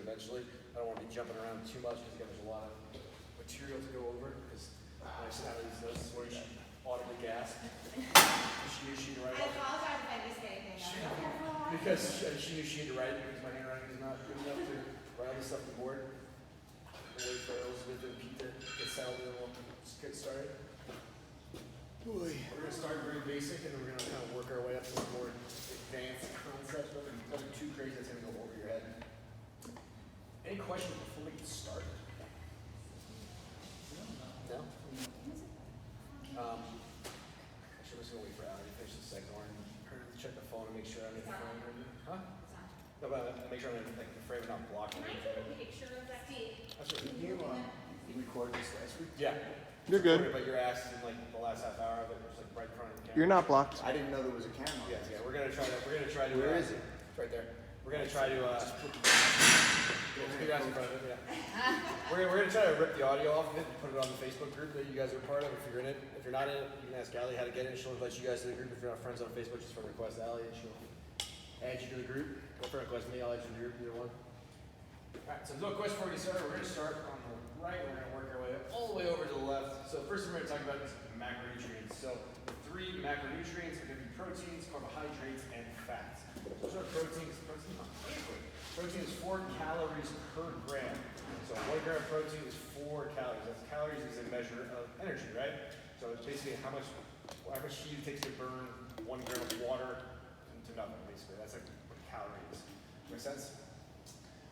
eventually. I don't want to be jumping around too much because there's a lot of material to go over. Because when I sit down at these notes, this is where you should audibly gasp. She to write I apologize if I missed anything. because she knew she had to write because my handwriting is not good enough to write all this stuff on the board. Wait for Elizabeth and Pete to get settled and then we'll just get started. Boy. We're going to start very basic and then we're going to kind of work our way up to some more advanced concepts. Nothing too crazy that's going to go over your head. Any questions before we get started? No? Actually, I'm just going to wait for Allie to finish the second one. Check the phone and make sure I'm in the frame. Huh? No, but make sure I'm in the frame and not blocking. Can I take a picture of that? That's what You recorded this last week? Yeah. You're good. But your ass is in like the last half hour of it, just like right in front of the camera. You're not blocked. I didn't know there was a camera. Yes, yeah. We're gonna try to. Where is it? It's right there. We're gonna try to. Just put the Keep your ass in front of it. Yeah. We're gonna try to rip the audio off of it and put it on the Facebook group that you guys are part of. If you're in it, if you're not in it, you can ask Allie how to get in. She'll invite you guys to the group. If you're not friends on Facebook, just friend request Allie and she'll add you to the group. Or friend request me, I'll add you to the group. Either one. Alright, so no question before we get started. We're going to start on the right. We're going to work our way all the way over to the left. So first we're going to talk about is macronutrients. So the three macronutrients are going to be proteins, carbohydrates, and fats. So those are proteins. Protein is 4 calories per gram. So 1 gram of protein is 4 calories. That's calories is a measure of energy, right? So it's basically how much heat it takes to burn 1 gram of water to nothing, basically. That's like what a calorie is. Make sense?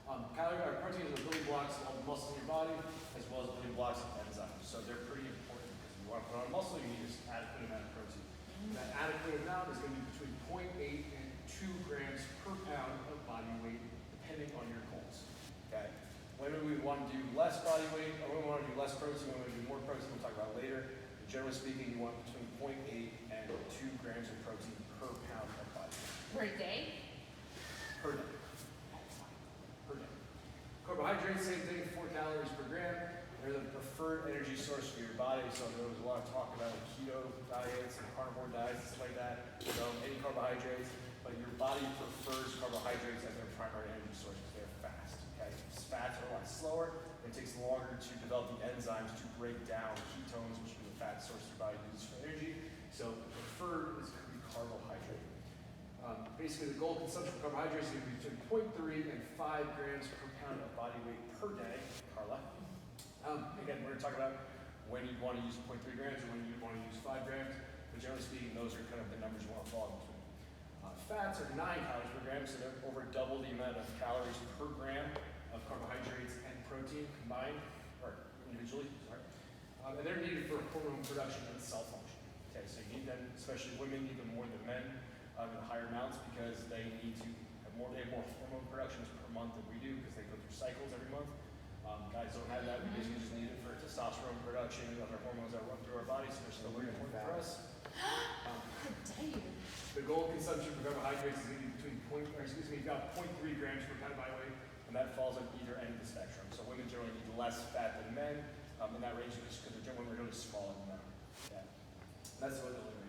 Proteins are building blocks of all the muscles in your body, as well as building blocks of enzymes. So they're pretty important because if you want to put on muscle, you need an adequate amount of protein. That adequate amount is going to be between 0.8 and 2 grams per pound of body weight, depending on your goals. Okay? Whether we want to do less body weight, or we want to do less protein, or we want to do more protein, we'll talk about later. But generally speaking, you want between 0.8 and 2 grams of protein per pound of body weight. Per day? Per day. Carbohydrates, same thing, 4 calories per gram. They're the preferred energy source for your body. So there was a lot of talk about like keto diets and carnivore diets and stuff like that. So any carbohydrates, but your body prefers carbohydrates as their primary energy source because they're fast. Okay, fats are a lot slower. It takes longer to develop the enzymes to break down ketones, which is the fat source your body uses for energy. So preferred is going to be carbohydrate. Basically, the goal consumption of carbohydrates is going to be between 0.3 and 5 grams per pound of body weight per day. Carla. Again, we're going to talk about when you want to use 0.3 grams and when you want to use 5 grams. But generally speaking, those are kind of the numbers you want to fall in between. Fats are 9 calories per gram, so they're over double the amount of calories per gram of carbohydrates and protein combined, or individually, sorry. And they're needed for hormone production and cell function. Okay, so you need them, especially women need them more than men. In higher amounts because they need to have more. They have more hormone productions per month than we do because they go through cycles every month. Guys don't have that. We basically just need it for testosterone production and other hormones that run through our bodies. So they're still very important for us. The goal of consumption for carbohydrates is going to be between about 0.3 grams per pound of body weight, and that falls on either end of the spectrum. So women generally need less fat than men in that range just because women are really smaller than men. Yeah. And that's what the only reason.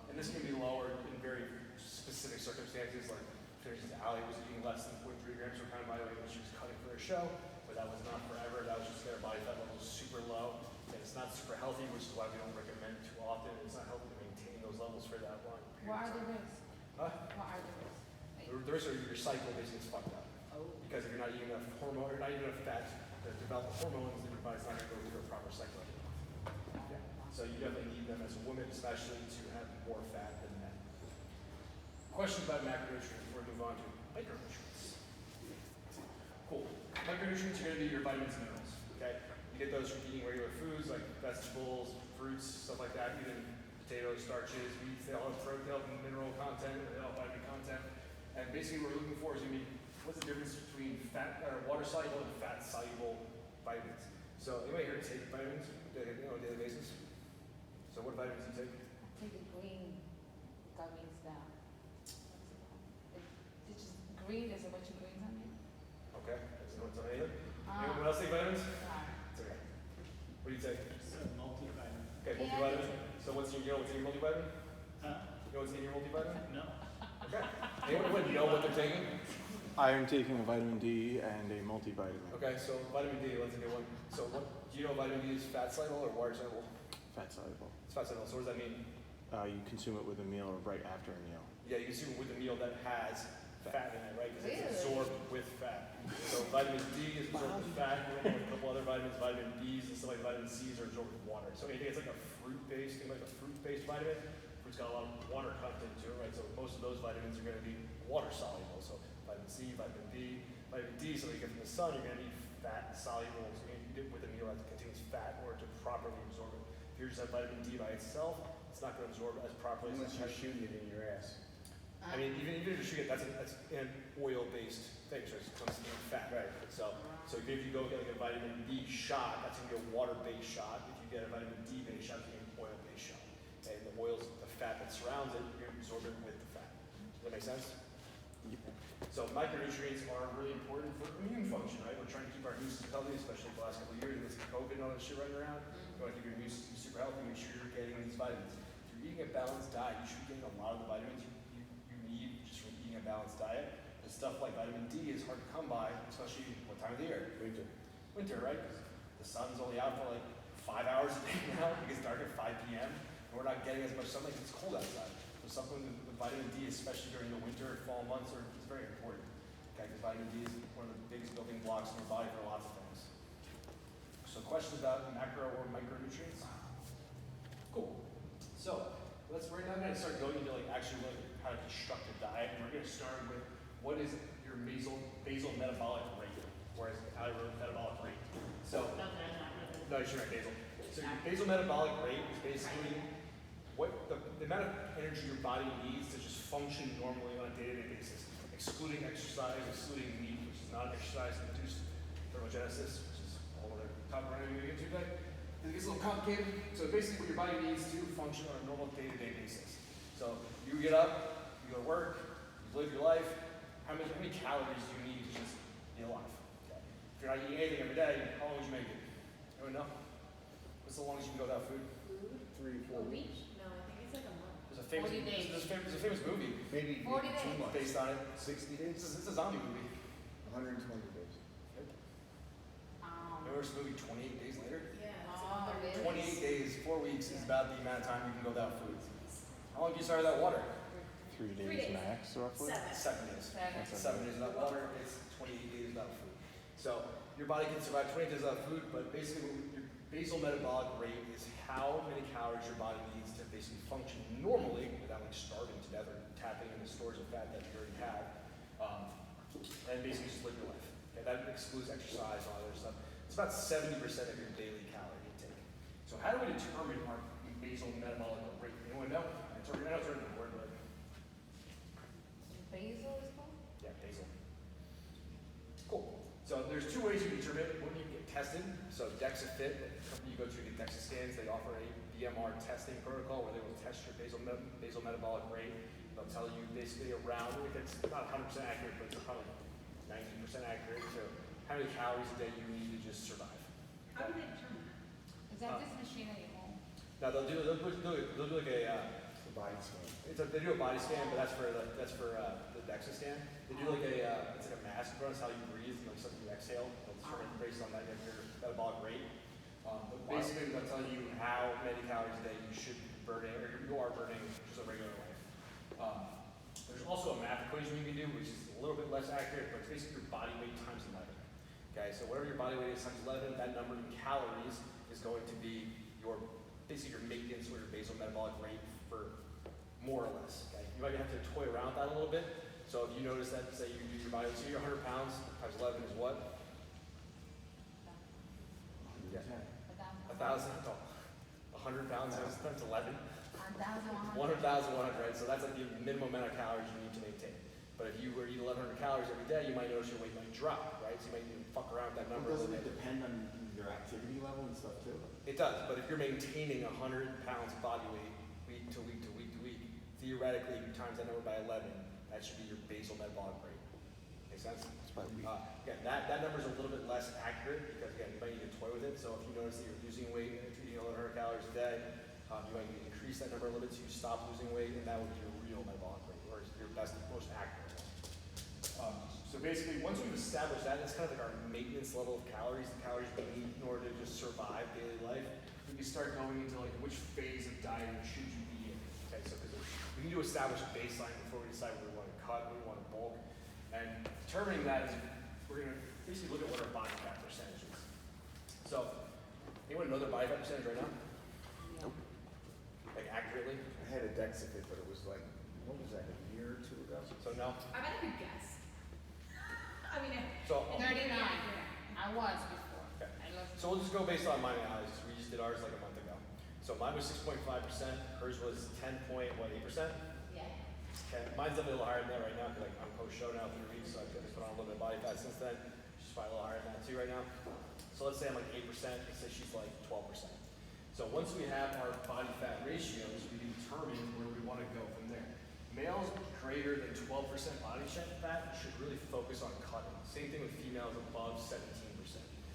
And this can be lowered in very specific circumstances, like for instance, Allie was eating less than 0.3 grams per pound of body weight when she was cutting for her show, but that was not forever. That was just their body fat level was super low, and it's not super healthy, which is why we don't recommend it too often. It's not healthy to maintain those levels for that long period. What are the risks? Huh? What are the risks? The risks are your cycle basically is fucked up. Oh. Because if you're not eating enough hormone, or not eating enough fat to develop the hormones, then your body's not going to go through a proper cycle. Yeah. So you definitely need them as a woman, especially to have more fat than men. Questions about macronutrients before we move on to micronutrients. Cool. Micronutrients are going to be your vitamins and minerals. Okay. You get those from eating regular foods like vegetables, fruits, stuff like that. Even potatoes, starches, meats. They all have protein, they all have mineral content, they all have vitamin content. And basically, what we're looking for is going to be what's the difference between water soluble and fat soluble vitamins. So anybody here take vitamins on a daily basis? So what vitamins do you take? I take the green gummies now. It's just green, there's a bunch of greens on it. Okay, that's what's on anything. Anyone else take vitamins? It's okay. What do you take? Just a multivitamin. Okay, multivitamin. So what's in your multivitamin? Huh? You know what's in your multivitamin? No. Okay. Anyone would know what they're taking? I'm taking a vitamin D and a multivitamin. Okay, so vitamin D, that's a good one. So what, do you know vitamin D is fat soluble or water soluble? Fat soluble. It's fat soluble, so what does that mean? You consume it with a meal or right after a meal. Yeah, you consume it with a meal that has fat in it, right? Because Really? it's absorbed with fat. So vitamin D is absorbed with fat, and then a couple other vitamins, vitamin B's and stuff like vitamin C's are absorbed with water. So anything that's like a fruit-based, think like a fruit-based vitamin, fruit's got a lot of water content to it, right? So most of those vitamins are going to be water soluble. So vitamin C, vitamin B, vitamin D, so that you get from the sun, you're going to need fat soluble. So you need to eat it with a meal that contains fat in order to properly absorb it. If you just have vitamin D by itself, it's not going to absorb as properly Unless as you're shooting it in your ass. I mean, even if you shoot it, that's an oil-based thing, so it comes from fat. Right. So if you go get like a vitamin B shot, that's gonna be a water-based shot. If you get a vitamin D-based shot, it's gonna be an oil-based shot. And the oil's the fat that surrounds it, you're gonna absorb it with the fat. Does that make sense? So micronutrients are really important for immune function, right? We're trying to keep our immune system healthy, especially the last couple of years with COVID and all that shit running around. You want to keep your immune system super healthy, make sure you're getting these vitamins. If you're eating a balanced diet, you should be getting a lot of the vitamins you need just from eating a balanced diet. And stuff like vitamin D is hard to come by, especially what time of the year? Winter, right? Because the sun's only out for like 5 hours a day now. It gets dark at 5 p.m. And we're not getting as much sunlight because it's cold outside. So something with vitamin D, especially during the winter, fall months, is very important. Okay, because vitamin D is one of the biggest building blocks in your body for lots of things. So questions about macro or micronutrients? Cool. So we're now going to start going into like actually like how to construct a diet, and we're going to start with what is your basal metabolic rate, whereas metabolic rate. So no, you should write basal. So your basal metabolic rate is basically what the amount of energy your body needs to just function normally on a day-to-day basis, excluding exercise, excluding meat, which is not exercise-induced thermogenesis, which is a whole other topic we're going to get into today. It gets a little complicated. So basically what your body needs to function on a normal day-to-day basis. So you get up, you go to work, you live your life. How many calories do you need to just be alive? Okay. If you're not eating anything every day, how long would you make it? Anyone know? What's the longest you can go without food? 3, 4 weeks. No, I think it's like a month. There's a famous, 40 days. there's a famous movie Maybe 40 2 days. months. based on it. 60 days? It's a zombie movie. 120 days. Remember this movie 28 Days Later? Yeah, it's all there is. 28 days, 4 weeks is about the amount of time you can go without food. How long do you start without water? 3 days, 3 days. max, roughly. 7 days. Seven. 7 days without water, it's 28 days without food. So your body can survive 28 days without food, but basically your basal metabolic rate is how many calories your body needs to basically function normally without like starving to death or tapping into stores of fat that you already have, and basically just live your life. Okay, that excludes exercise and all that other stuff. It's about 70% of your daily calorie intake. So how do we determine our basal metabolic rate? Anyone know? I know it's already the word, but Basil is called? yeah, basal. Cool. So there's 2 ways you can determine it. One, you can get tested. So DexaFit, the company you go to get DEXA scans, they offer a BMR testing protocol where they will test your basal metabolic rate. They'll tell you basically around, if it's not 100% accurate, but it's probably 90% accurate, so how many calories a day you need to just survive. How do they determine that? Is that this machine at your home? Now they'll do like a The body scan. they do a body scan, but that's for the DEXA scan. They do like it's like a mask, but it's how you breathe, like something you exhale. They'll determine based on that your metabolic rate. But basically, they'll tell you how many calories a day you should be burning, or you are burning just a regular life. There's also a math equation you can do, which is a little bit less accurate, but it's basically your body weight times 11. Okay, so whatever your body weight is times 11, that number in calories is going to be your basically your maintenance or your basal metabolic rate for more or less. Okay, you might have to toy around with that a little bit. So if you notice that, say you do your body weight, so you're 100 pounds times 11 is what? Yeah. 1,000. No, 100 pounds times 11. 1,100. 100,100, right? So that's like the minimum amount of calories you need to maintain. But if you were to eat 1,100 calories every day, you might notice your weight might drop, right? So you might need to fuck around with that number a Doesn't little it bit. depend on your activity level and stuff too? It does, but if you're maintaining 100 pounds of body weight week to week to week to week, theoretically, you times that number by 11, that should be your basal metabolic rate. Make sense? It's by week. Again, that number is a little bit less accurate because, again, you might need to toy with it. So if you notice that you're losing weight and you're eating 100 calories a day, you might need to increase that number a little bit so you stop losing weight, and that would be your real metabolic rate, or your best, most accurate one. So basically, once we've established that, it's kind of like our maintenance level of calories, the calories we need in order to just survive daily life. We can start going into like which phase of dieting should you be in. Okay, so because we need to establish a baseline before we decide what we want to cut, what we want to bulk, and determining that is we're going to basically look at what our body fat percentage is. So, anyone know their body fat percentage right now? Nope. Like accurately? I had a Dexafit, but it was like, what was that, a year or two ago? So no. I bet I could guess. I mean, So 39. yeah. I was before. Okay. I lost. So we'll just go based on mine and Alex's. We just did ours like a month ago. So mine was 6.5%. Hers was 10.8%. Yeah. Okay. Mine's a little higher than that right now because like, I'm post-show now 3 weeks, so I've just put on a little bit of body fat since then. She's probably a little higher than that too right now. So let's say I'm like 8%. Let's say she's like 12%. So once we have our body fat ratios, we can determine where we want to go from there. Males greater than 12% body fat should really focus on cutting. Same thing with females above 17%.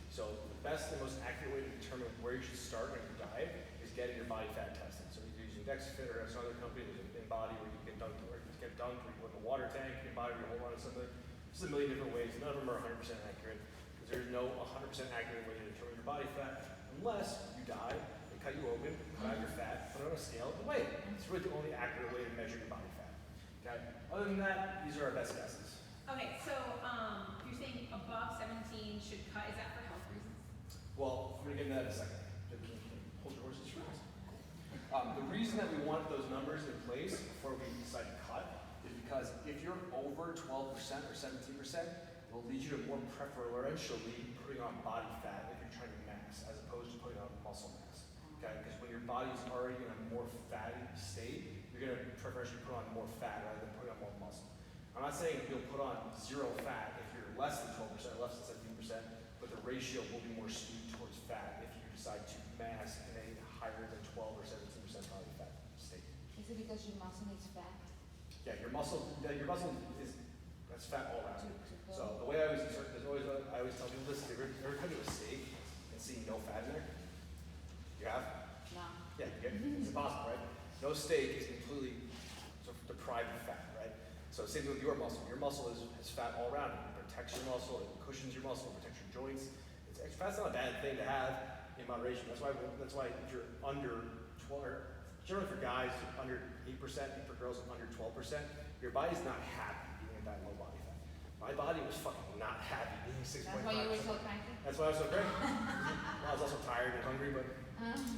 So the best and most accurate way to determine where you should start on your diet is getting your body fat tested. So you're using Dexafit or some other company, there's an InBody where you get dunked, or you get dunked, or you put in a water tank, InBody where you hold on to something. There's a million different ways. None of them are 100% accurate because there's no 100% accurate way to determine your body fat unless you die, they cut you open, cut out your fat, put it on a scale, and weigh it. It's really the only accurate way to measure your body fat. Okay? Other than that, these are our best guesses. Okay, so you're saying above 17 should cut. Is that for health reasons? Well, we're gonna get into that in a second. Hold your horses first. The reason that we want those numbers in place before we decide to cut is because if you're over 12% or 17%, it will lead you to more preferentially putting on body fat if you're trying to mass, as opposed to putting on muscle mass. Okay? Because when your body is already in a more fatty state, you're gonna preferentially put on more fat rather than putting on more muscle. I'm not saying you'll put on zero fat if you're less than 12%, less than 17%, but the ratio will be more skewed towards fat if you decide to mass in a higher than 12 or 17% body fat state. Is it because your muscle needs fat? Yeah, your muscle is, that's fat all around. So the way I always tell people this, ever cut to a steak and see no fat in there? You have? No. Yeah, it's impossible, right? No steak is completely deprived of fat, right? So same thing with your muscle. Your muscle has fat all around it. It protects your muscle, it cushions your muscle, it protects your joints. Fat's not a bad thing to have in moderation. That's why if you're under 12, or generally for guys under 8%, and for girls under 12%, your body's not happy being at that low body fat. My body was fucking not happy being 6.5%. That's why you were so cranky? That's why I was so great. I was also tired and hungry, but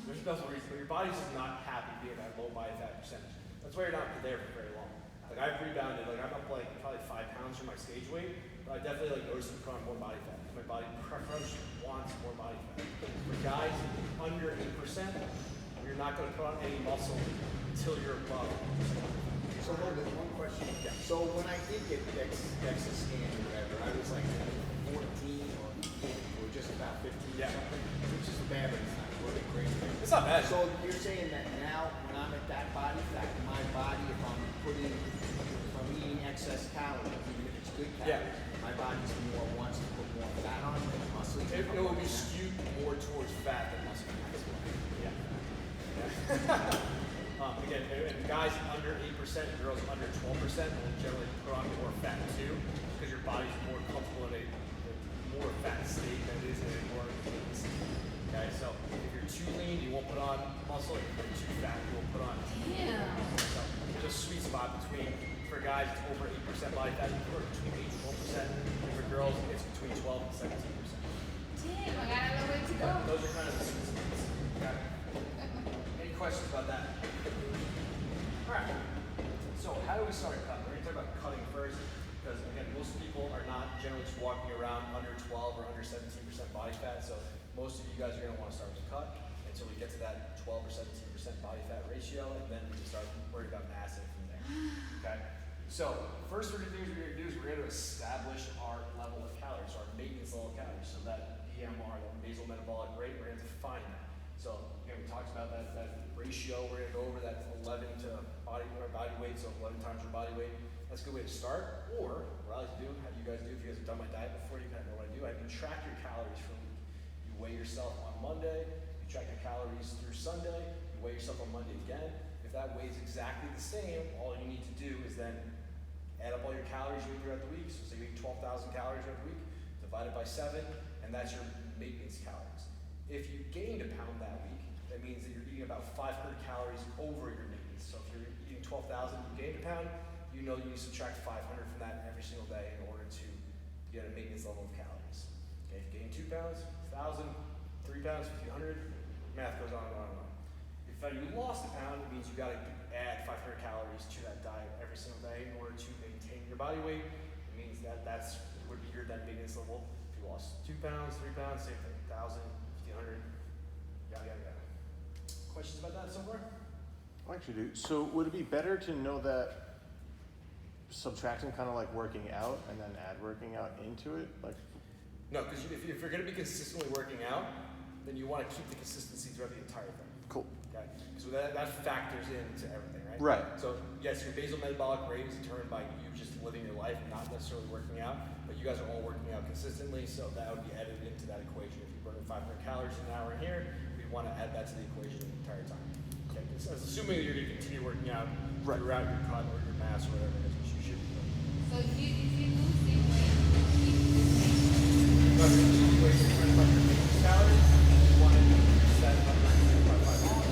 there's no reason. But your body's just not happy being at that low body fat percentage. That's why you're not there for very long. Like I've rebounded, like I'm up like probably 5 pounds from my stage weight, but I definitely like noticed I'm putting on more body fat. My body preferentially wants more body fat. For guys under 8%, you're not going to put on any muscle until you're above. So hold on, one question. Yeah. So when I did get DEXA scan or whatever, I was like 14 or just about 15 Yeah. or something, which is bad, but it's not really crazy. It's not bad. So you're saying that now when I'm at that body fat, my body, if I'm eating excess calories, even if it's good calories, my body's wants to put more fat on than muscle. It will be skewed more towards fat than muscle mass. Yeah. Again, and guys under 8%, girls under 12% will generally put on more fat too, because your body's more comfortable in a more fat state than it is in a more lean state. Okay, so if you're too lean, you won't put on muscle. If you're too fat, you won't put on. Damn. So there's a sweet spot between, for guys, it's over 8% body fat, or between 8 and 12%. And for girls, it's between 12 and 17%. Damn, I got a long way to go. Those are kind of the sweet spots. Okay. Any questions about that? All right. So how do we start a cut? We're going to talk about cutting first, because again, most people are not generally just walking around under 12 or under 17% body fat. So most of you guys are going to want to start with a cut until we get to that 12 or 17% body fat ratio, and then we can start worrying about massing from there. Okay. So first we're going to do is we're going to establish our level of calories, our maintenance level of calories. So that BMR, that basal metabolic rate, we're going to define that. So again, we talked about that ratio. We're going to go over that 11 to body weight, so 11 times your body weight. That's a good way to start. Or what I like to do, have you guys do, if you guys have done my diet before, you kind of know what I do. I can track your calories for a week. You weigh yourself on Monday. You track your calories through Sunday. You weigh yourself on Monday again. If that weighs exactly the same, all you need to do is then add up all your calories you eat throughout the week. So say you eat 12,000 calories throughout the week, divide it by 7, and that's your maintenance calories. If you gained a pound that week, that means that you're eating about 500 calories over your maintenance. So if you're eating 12,000, you gained a pound, you know you subtract 500 from that every single day in order to get a maintenance level of calories. Okay, if you gain 2 pounds, 1,000, 3 pounds, 1,500, math goes on and on and on. If you lost a pound, it means you got to add 500 calories to that diet every single day in order to maintain your body weight. It means that would be your that maintenance level. If you lost 2 pounds, 3 pounds, same thing, 1,000, 1,500, yada yada yada. Questions about that so far? I actually do. So would it be better to know that subtracting kind of like working out and then add working out into it? Like, No, because if you're going to be consistently working out, then you want to keep the consistency throughout the entire thing. cool. Okay? So that factors into everything, right? Right. So yes, your basal metabolic rate is determined by you just living your life, not necessarily working out. But you guys are all working out consistently, so that would be added into that equation. If you're burning 500 calories an hour here, we'd want to add that to the equation the entire time. Okay? So assuming that you're going to continue working out Right. throughout your cut or your mass or whatever it is, which you should be doing. So if you lose the weight, keep the same. But if you weight your 25 maintenance calories, you want to set up by 500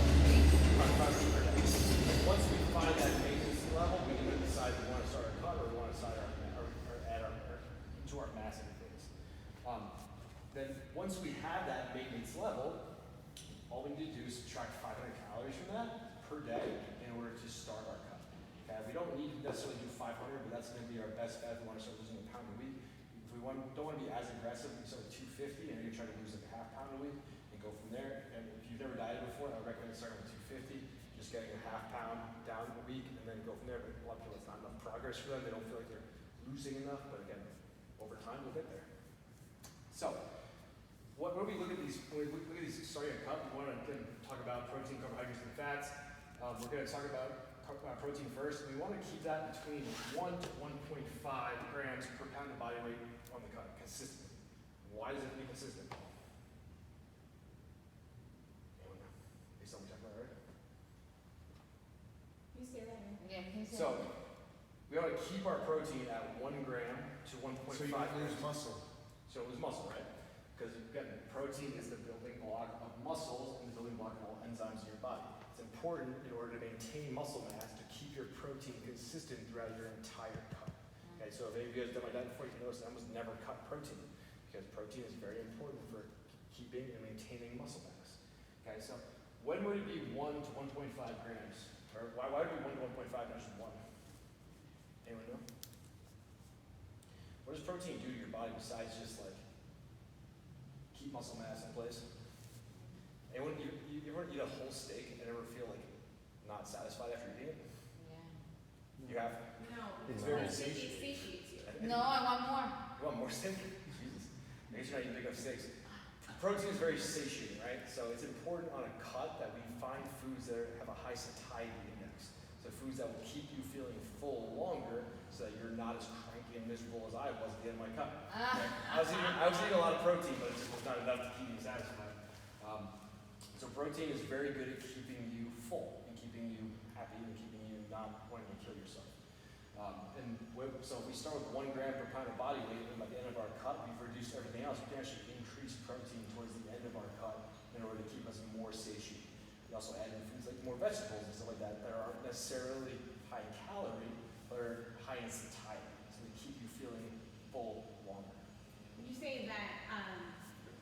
per day. And once we find that maintenance level, we can decide if we want to start our cut or we want to start or add to our mass phase. Then once we have that maintenance level, all we need to do is subtract 500 calories from that per day in order to start our cut. Okay, we don't need to necessarily do 500, but that's going to be our best bet if we want to start losing a pound a week. If we don't want to be as aggressive, we can start with 250 and you're trying to lose like a half pound a week and go from there. And if you've never dieted before, I recommend starting with 250, just getting a half pound down a week and then go from there. But a lot of people, it's not enough progress for them. They don't feel like they're losing enough, but again, over time, we'll get there. So, when we look at these, starting a cut, we want to talk about protein, carbohydrates, and fats. We're going to talk about protein first. We want to keep that between 1 to 1.5 grams per pound of body weight on the cut, consistently. Why does it be consistent? Anyone know? Based on what we talked about already? You say that again. Yeah, he said. So, we want to keep our protein at 1 gram to 1.5 So you grams. lose muscle. So it was muscle, right? Because again, protein is the building block of muscles and the building block of all enzymes in your body. It's important in order to maintain muscle mass to keep your protein consistent throughout your entire cut. Okay, so if any of you guys done my diet before, you can notice I almost never cut protein because protein is very important for keeping and maintaining muscle mass. Okay, so when would it be 1 to 1.5 grams? Or why would it be 1 to 1.5 not just 1? Anyone know? What does protein do to your body besides just like keep muscle mass in place? Anyone, you ever eat a whole steak and ever feel like not satisfied after eating it? Yeah. You have? No. It's no, very it satiating. satiates you. No, I want more. You want more steak? Jesus. Maybe you're not eating big enough steaks. Protein is very satiating, right? So it's important on a cut that we find foods that have a high satiety index. So foods that will keep you feeling full longer so that you're not as cranky and miserable as I was at the end of my cut. Okay? I was eating a lot of protein, but it just was not enough to keep me satisfied. So protein is very good at keeping you full and keeping you happy and keeping you not wanting to kill yourself. So if we start with 1 gram per pound of body weight, and by the end of our cut, we've reduced everything else. We can actually increase protein towards the end of our cut in order to keep us more satiated. We also add in foods like more vegetables and stuff like that that aren't necessarily high in calorie, but are high in satiety. So they keep you feeling full longer. Would you say that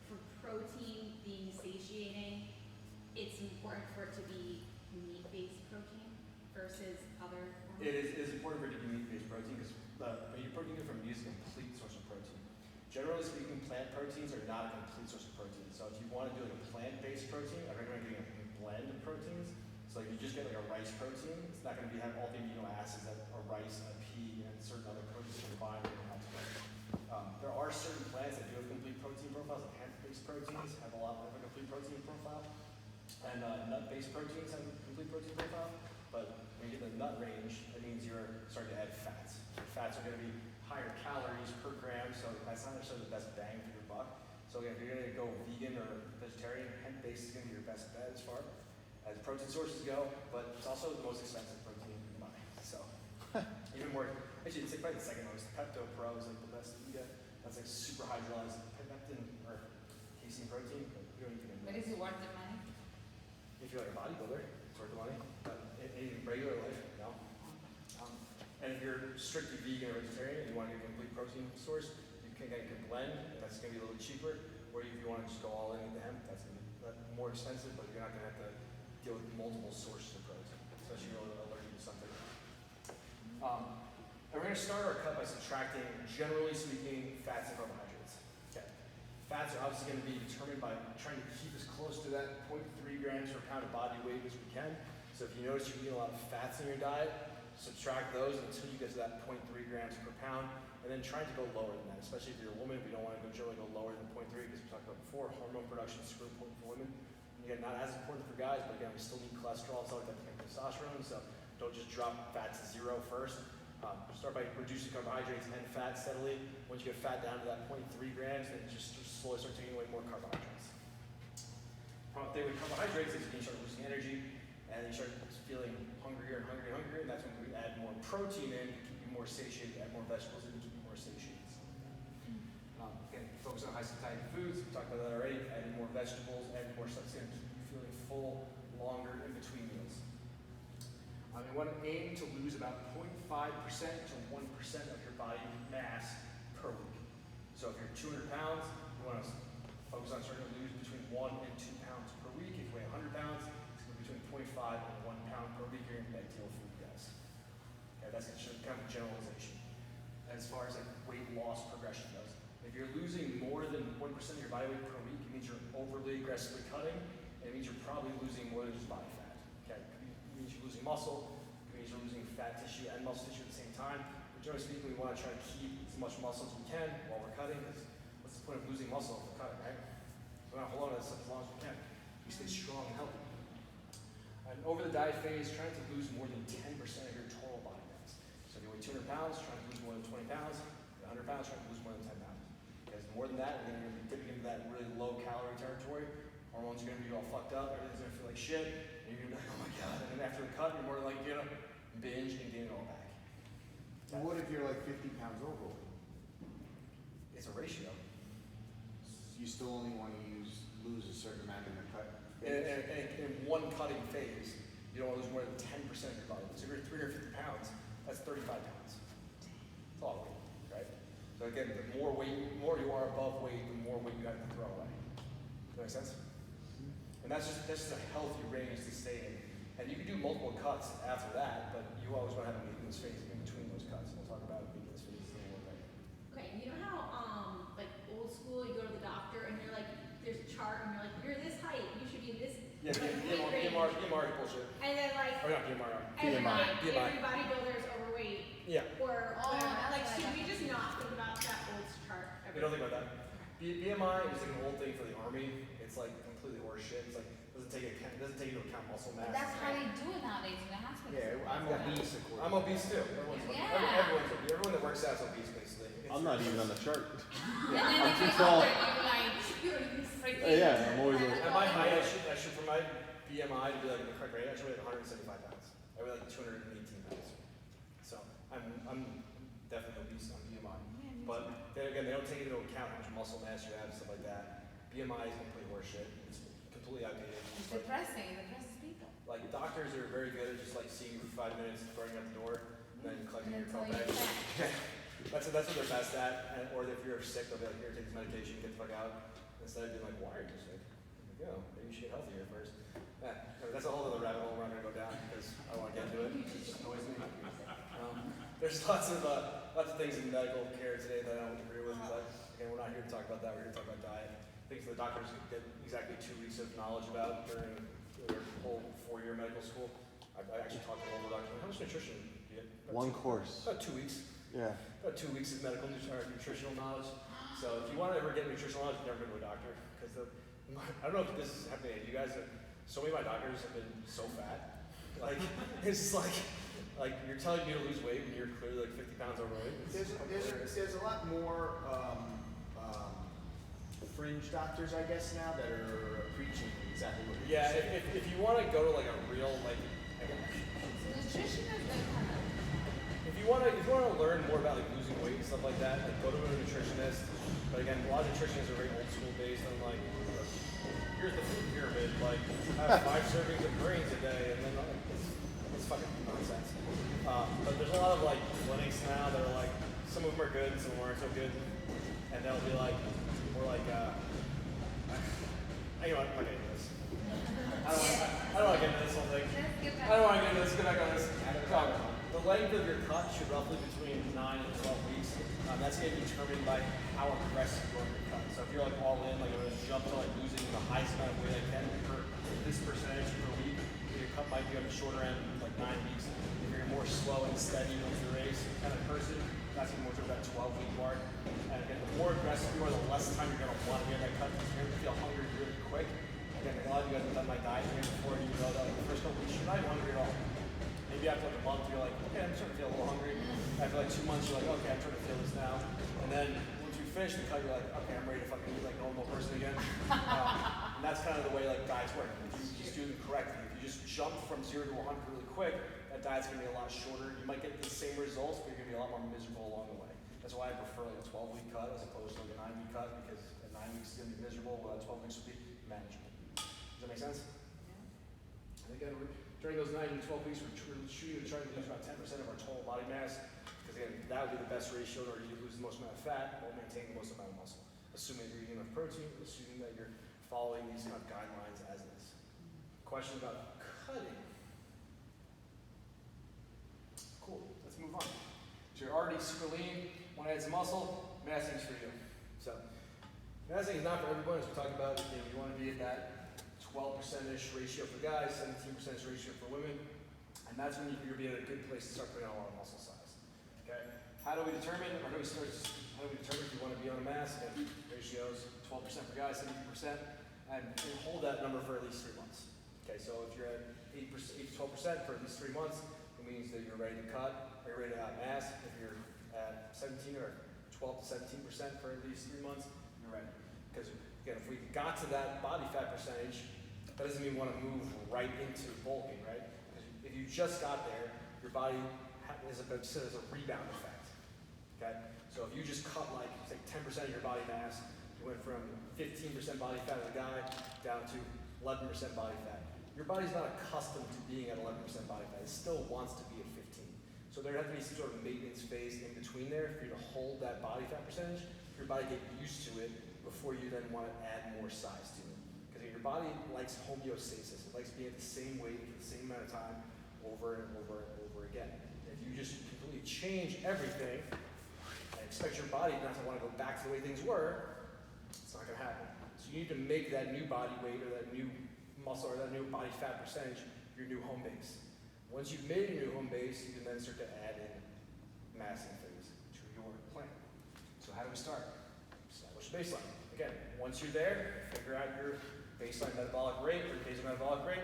for protein being satiating, it's important for it to be meat-based protein versus other forms? It is important for it to be meat-based protein because your protein from meat is a complete source of protein. Generally speaking, plant proteins are not a complete source of protein. So if you want to do like a plant-based protein, I recommend getting a blend of proteins. So if you just get like a rice protein, it's not going to have all the amino acids that a rice, a pea, and certain other proteins combined in that together. There are certain plants that do have complete protein profiles, like hemp-based proteins have a lot of a complete protein profile, and nut-based proteins have a complete protein profile. But when you get the nut range, that means you're starting to add fats. Fats are going to be higher calories per gram, so that's not necessarily the best bang for your buck. So again, if you're going to go vegan or vegetarian, hemp-based is going to be your best bet as far as protein sources go, but it's also the most expensive protein you can buy. So even more Actually, it's like probably the second most. Pepto Pro is like the best that you get. That's like super hydrolyzed pectin or casein protein. But you don't need to get But is it worth the money? if you're like a bodybuilder, it's worth the money. But in regular life, no. And if you're strictly vegan or vegetarian and you want to get a complete protein source, you can get a blend, and that's going to be a little cheaper. Or if you want to just go all in with the hemp, that's going to be more expensive, but you're not going to have to deal with multiple sources of protein, especially if you're allergic to something. And we're going to start our cut by subtracting, generally speaking, fats and carbohydrates. Okay. Fats are obviously going to be determined by trying to keep as close to that 0.3 grams per pound of body weight as we can. So if you notice you're eating a lot of fats in your diet, subtract those until you get to that 0.3 grams per pound, and then trying to go lower than that, especially if you're a woman. We don't want to generally go lower than 0.3 because we talked about before, hormone production is super important for women. And again, not as important for guys, but again, we still need cholesterol and stuff like that to make testosterone, so don't just drop fat to 0 first. Start by reducing carbohydrates and fat steadily. Once you get fat down to that 0.3 grams, then you just slowly start taking away more carbohydrates. Problem with carbohydrates is you start losing energy, and you start feeling hungrier and hungrier, and that's when we add more protein in to keep you more satiated, add more vegetables in to keep you more satiated. Again, focus on high satiety foods. We talked about that already. Adding more vegetables, adding more stuff, it's going to keep you feeling full longer in between meals. You want to aim to lose about 0.5% to 1% of your body mass per week. So if you're 200 pounds, you want to focus on starting to lose between 1 and 2 pounds per week. If you weigh 100 pounds, it's going to be between 0.5 and 1 pound per week. You're in the ideal food, guys. Okay, that's kind of a generalization. As far as like weight loss progression goes, if you're losing more than 1% of your body weight per week, it means you're overly aggressively cutting, and it means you're probably losing more than just body fat. Okay, it means you're losing muscle. You're losing fat tissue and muscle tissue at the same time. But generally speaking, we want to try to keep as much muscle as we can while we're cutting, because what's the point of losing muscle if we're cutting, right? So we want to hold on to this stuff as long as we can. We stay strong and healthy. And over the diet phase, trying to lose more than 10% of your total body mass. So if you weigh 200 pounds, trying to lose more than 20 pounds. If you're 100 pounds, trying to lose more than 10 pounds. Because more than that, we're going to be dipping into that really low calorie territory. Hormones are going to be all fucked up. Everything's going to feel like shit. And you're going to be like, oh my God. And then after the cut, you're more likely to binge and gain it all back. And what if you're like 50 pounds overweight? It's a ratio. You still only want to lose a certain amount in the cut. In one cutting phase, you don't want to lose more than 10% of your body. So if you're 350 pounds, that's 35 pounds. It's a lot of weight, right? So again, the more you are above weight, the more weight you have to throw away. Does that make sense? And that's just a healthy range to stay in. And you can do multiple cuts after that, but you always want to have a maintenance phase in between those cuts. We'll talk about maintenance phases in a little bit. Okay, you know how like old school, you go to the doctor and you're like, there's a chart and you're like, you're this height, you should be this Yeah, like, weight range. BMR bullshit. And then like Or not BMR. every bodybuilder is overweight. Yeah. Or Oh, whatever. Like that's should what we just not think about that old chart? We don't think about that. BMI is like an old thing for the army. It's like completely horseshit. It's like doesn't take into account muscle mass. That's how they do it nowadays in the hospital. Yeah, I'm obese according. I'm obese too. Everyone's obese. Everyone that works out is obese basically. I'm not even on the chart. And then I'm they too get tall. older and you're like, you're freaking. Yeah, I'm always like, At my height, I should for my BMI to be like in the correct range. I should weigh like 175 pounds. I weigh like 218 pounds. So I'm definitely obese on BMI. But then again, they don't take into account how much muscle mass you have and stuff like that. BMI is complete horseshit. It's completely outdated. It's depressing. It depresses people. Like doctors are very good at just like seeing you for 5 minutes, throwing you out the door, and then collecting And your then coat telling back. you that. That's what they're best at. Or if you're sick, they'll be like, here, take this medication, get the fuck out. Instead of being like, why are you sick? Like, yo, maybe you should get healthier first. Yeah, that's a whole other rabbit hole we're not gonna go down because I don't want to get into it. It just annoys me. There's lots of things in medical care today that I don't agree with, but again, we're not here to talk about that. We're here to talk about diet. Things the doctors get exactly 2 weeks of knowledge about during their whole 4-year medical school. I actually talked to an older doctor. How much nutrition do you get? one course. About 2 weeks. Yeah. About 2 weeks of medical nutritional knowledge. So if you want to ever get nutritional knowledge, never go to a doctor. Because I don't know if this is happening to you guys, but so many of my doctors have been so fat. Like, it's just like you're telling me to lose weight when you're clearly like 50 pounds overweight. There's a lot more fringe doctors, I guess, now that are preaching exactly what you're Yeah, saying. if you want to go to like a real like, So nutrition is like kind of. if if you wanna learn more about like losing weight and stuff like that, like go to a nutritionist. But again, a lot of nutritionists are very old school based on like, here's the food pyramid, like have 5 servings of grains a day, and then it's fucking nonsense. But there's a lot of like clinics now that are like, some of them are good, some of them aren't so good, and they'll be like, more like, you know what, I'm not getting into this. I don't want to get into this whole thing. Let's get back. I don't want to get into this. Get back on this. The length of your cut should roughly between 9 and 12 weeks. That's going to be determined by how aggressive you are with your cut. So if you're like all in, like I'm going to jump to like losing the highest amount of weight I can per this percentage per week, your cut might be on the shorter end, like 9 weeks. If you're more slow and steady with the race kind of person, that's going to be more towards that 12-week mark. And again, the more aggressive you are, the less time you're going to want to be on that cut because you're going to feel hungry really quick. Again, a lot of you guys have done my diet here before, and you know that like, the first couple weeks you're not even hungry at all. Maybe after like a month you're like, okay, I'm starting to feel a little hungry. After like 2 months you're like, okay, I'm starting to feel this now. And then once you finish the cut, you're like, okay, I'm ready to fucking eat like a normal person again. And that's kind of the way like diets work. If you just do them correctly, if you just jump from 0 to 100 really quick, that diet's gonna be a lot shorter. You might get the same results, but you're gonna be a lot more miserable along the way. That's why I prefer like a 12-week cut as opposed to like a 9-week cut, because at 9 weeks is gonna be miserable, while 12 weeks will be manageable. Does that make sense? And again, during those 9 to 12 weeks, we're shooting to try to lose about 10% of our total body mass, because again, that would be the best ratio in order to lose the most amount of fat while maintaining the most amount of muscle. Assuming you're eating enough protein, assuming that you're following these kind of guidelines as is. Question about cutting. Cool, let's move on. So you're already super lean, want to add some muscle, massing is for you. So, massing is not for everyone, as we talked about. You want to be at that 12%-ish ratio for guys, 17% ratio for women, and that's when you're be at a good place to start putting on a lot of muscle size. Okay? How do we determine if you want to be on a mass? And ratios 12% for guys, 17%, and you hold that number for at least 3 months. Okay, so if you're at 8 to 12% for at least 3 months, it means that you're ready to cut, or you're ready to add mass. If you're at 17 or 12 to 17% for at least 3 months, you're ready. Because again, if we got to that body fat percentage, that doesn't mean we want to move right into bulking, right? Because if you just got there, your body is a rebound effect. Okay? So if you just cut like, say, 10% of your body mass, you went from 15% body fat as a guy down to 11% body fat. Your body's not accustomed to being at 11% body fat. It still wants to be at 15. So there has to be some sort of maintenance phase in between there for you to hold that body fat percentage, for your body to get used to it before you then want to add more size to it. Because your body likes homeostasis. It likes being at the same weight for the same amount of time over and over and over again. If you just completely change everything and expect your body not to want to go back to the way things were, it's not going to happen. So you need to make that new body weight or that new muscle or that new body fat percentage your new home base. Once you've made a new home base, you can then start to add in massing phase to your plan. So how do we start? Establish a baseline. Again, once you're there, figure out your baseline metabolic rate or basal metabolic rate,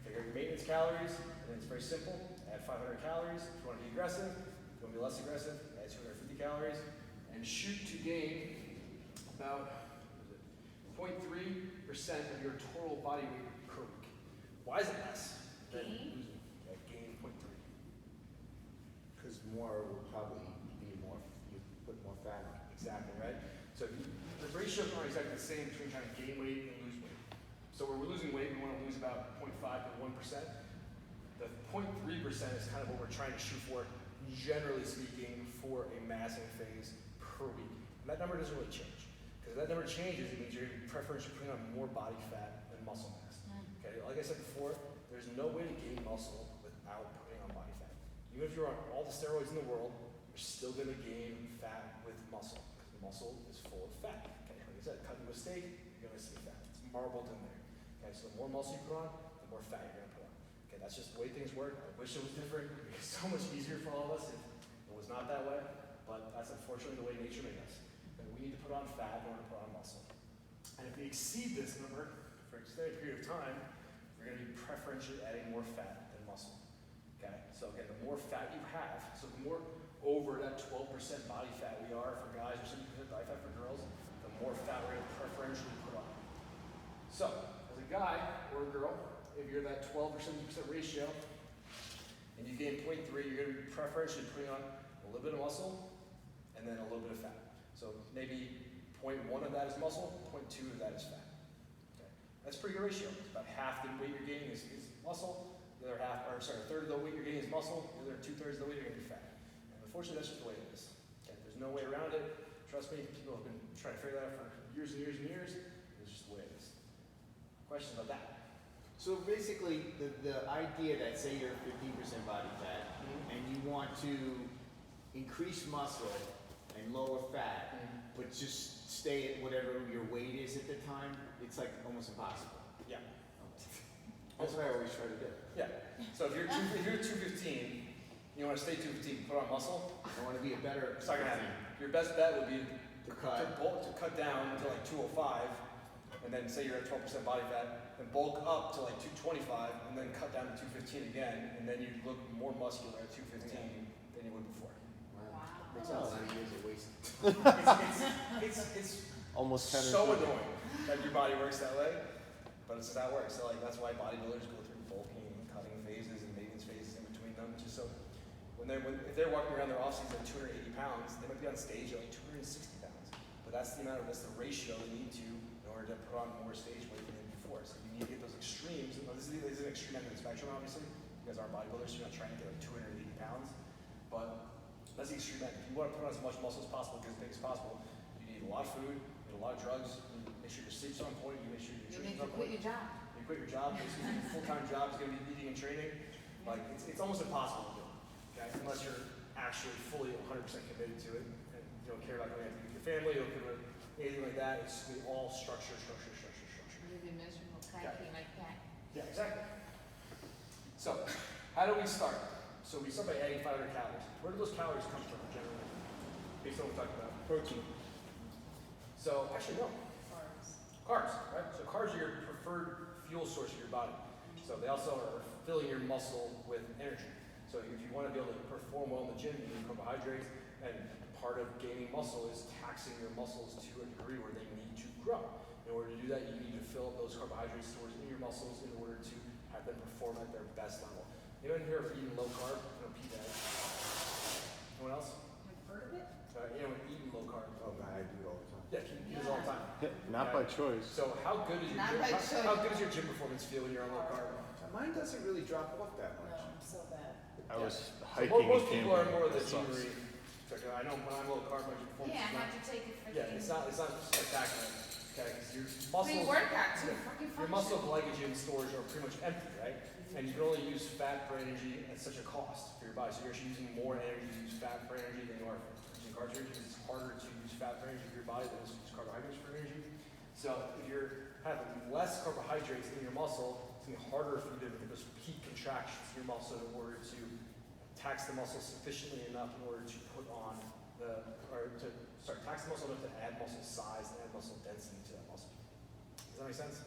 figure out your maintenance calories, and then it's very simple. Add 500 calories. If you want to be aggressive, if you want to be less aggressive, add 250 calories, and shoot to gain about 0.3% of your total body weight per week. Why is it less than losing? Gain 0.3. Because more will probably be more, you put more fat on. Exactly, right? So the ratios aren't exactly the same between trying to gain weight and lose weight. So when we're losing weight, we want to lose about 0.5 to 1%. The 0.3% is kind of what we're trying to shoot for, generally speaking, for a massing phase per week. And that number doesn't really change. Because if that number changes, it means you're preferentially putting on more body fat than muscle mass. Okay, like I said before, there's no way to gain muscle without putting on body fat. Even if you're on all the steroids in the world, you're still going to gain fat with muscle. Because muscle is full of fat. Okay, like I said, cutting a steak, you're going to see fat. It's marbled in there. Okay, so the more muscle you put on, the more fat you're going to put on. Okay, that's just the way things work. I wish it was different. It would be so much easier for all of us if it was not that way. But that's unfortunately the way nature made us. And we need to put on fat in order to put on muscle. And if we exceed this number for an extended period of time, we're going to be preferentially adding more fat than muscle. Okay, so again, the more fat you have, so the more over that 12% body fat we are for guys or 7% body fat for girls, the more fat we're going to preferentially put on. So, as a guy or a girl, if you're that 12 or 17% ratio, and you gain 0.3, you're going to be preferentially putting on a little bit of muscle and then a little bit of fat. So maybe 0.1 of that is muscle, 0.2 of that is fat. Okay. That's a pretty good ratio. It's about half the weight you're gaining is muscle, the other half, or sorry, a third of the weight you're gaining is muscle, the other 2/3 of the weight you're gaining is fat. And unfortunately, that's just the way it is. Okay. There's no way around it. Trust me, people have been trying to figure that out for years and years and years. It's just the way it is. Questions about that? So basically, the idea that say you're 15% body fat and you want to increase muscle and lower fat, but just stay at whatever your weight is at the time, it's like almost impossible. Yeah. That's what I always try to do. Yeah. So if you're 215, you want to stay 215, put on muscle. I want to be a better. It's not gonna happen. Your best bet would be To cut. to cut down to like 205, and then say you're at 12% body fat, and bulk up to like 225, and then cut down to 215 again, and then you'd look more muscular at 215 than you would before. Wow. Makes a lot of years of waste. It's Almost 10 or so 15. annoying that your body works that way, but it's just how it works. So like that's why bodybuilders go through bulking and cutting phases and maintenance phases in between them, just so if they're walking around their off season at 280 pounds, they might be on stage at like 260 pounds. But that's the ratio they need to in order to put on more stage weight than they did before. So you need to get those extremes. Now, this is an extreme end of the spectrum, obviously. You guys aren't bodybuilders, so you're not trying to get like 280 pounds. But that's the extreme end. If you want to put on as much muscle as possible, get as big as possible, you need a lot of food, you need a lot of drugs, you make sure your sleep's on point, you make sure your You nutrition's need to on quit point. your job. You quit your job, basically your full-time job is going to be eating and training. Like, it's almost impossible to do, okay? Unless you're actually fully 100% committed to it and you don't care about going out to your family, you don't care about anything like that. It's gonna be all structure. You'll be miserable, cranky like that. Yeah, exactly. So, how do we start? So we start by adding 500 calories. Where do those calories come from, generally? Based on what we talked about. Protein. So, actually, no. Carbs, right? So carbs are your preferred fuel source of your body. So they also are filling your muscle with energy. So if you want to be able to perform well in the gym, you need carbohydrates, and part of gaining muscle is taxing your muscles to a degree where they need to grow. In order to do that, you need to fill up those carbohydrate stores in your muscles in order to have them perform at their best level. Anyone here ever eaten low carb? No, pee that. Anyone else? I've heard of it. Anyone eaten low carb? Oh, man, I do it all the time. Yeah, he does it all the time. Not by choice. So how good is your Not gym? by choice. How good does your gym performance feel when you're on low carb? Mine doesn't really drop off that much. I'm so bad. I was So hiking most and people are camping. more of the That sucks. Gene Reed. It's like, I know when I'm low carb, my performance Yeah, I is not. had to take it for Yeah, it's not spectacular. Okay, because your muscle. Pre-workout too, fucking Your muscle glycogen stores are pretty much empty, right? And you can only use fat for energy at such a cost for your body. So you're actually using more energy to use fat for energy than you are for using carbs for energy. It's harder to use fat for energy for your body than it is to use carbohydrates for energy. So if you're having less carbohydrates in your muscle, it's going to be harder for you to get those peak contractions in your muscle in order to tax the muscle sufficiently enough in order to put on tax the muscle enough to add muscle size and add muscle density to that muscle. Does that make sense?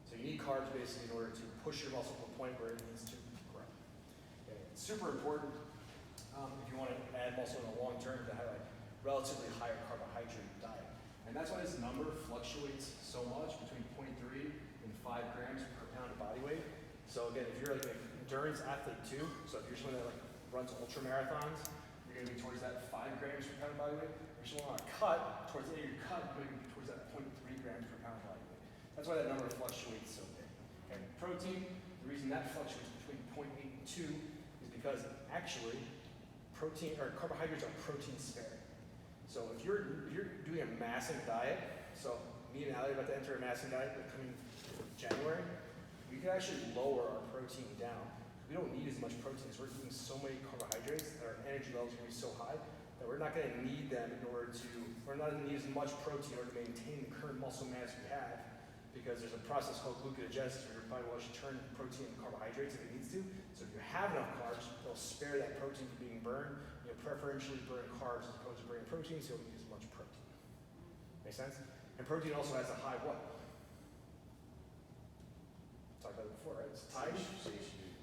So you need carbs basically in order to push your muscle to a point where it needs to grow. Okay. It's super important if you want to add muscle in the long term to have a relatively higher carbohydrate diet. And that's why this number fluctuates so much between 0.3 and 5 grams per pound of body weight. So again, if you're like an endurance athlete too, so if you're someone that like runs ultra marathons, you're going to be towards that 5 grams per pound of body weight. If you're someone on a cut, towards the end of your cut, you're going to be towards that 0.3 grams per pound of body weight. That's why that number fluctuates so big. Okay. Protein, the reason that fluctuates between 0.8 and 2 is because actually protein or carbohydrates are protein sparing. So if you're doing a massing diet, so me and Allie are about to enter a massing diet coming January, we can actually lower our protein down. We don't need as much protein because we're eating so many carbohydrates that our energy levels are going to be so high that we're not going to need them in order to, we're not going to need as much protein in order to maintain the current muscle mass we have, because there's a process called gluconeogenesis where your body will actually turn protein into carbohydrates if it needs to. So if you have enough carbs, they'll spare that protein from being burned. You'll preferentially burn carbs as opposed to burning protein, so you don't need as much protein. Make sense? And protein also has a high what? Talked about it before, right? It's tied.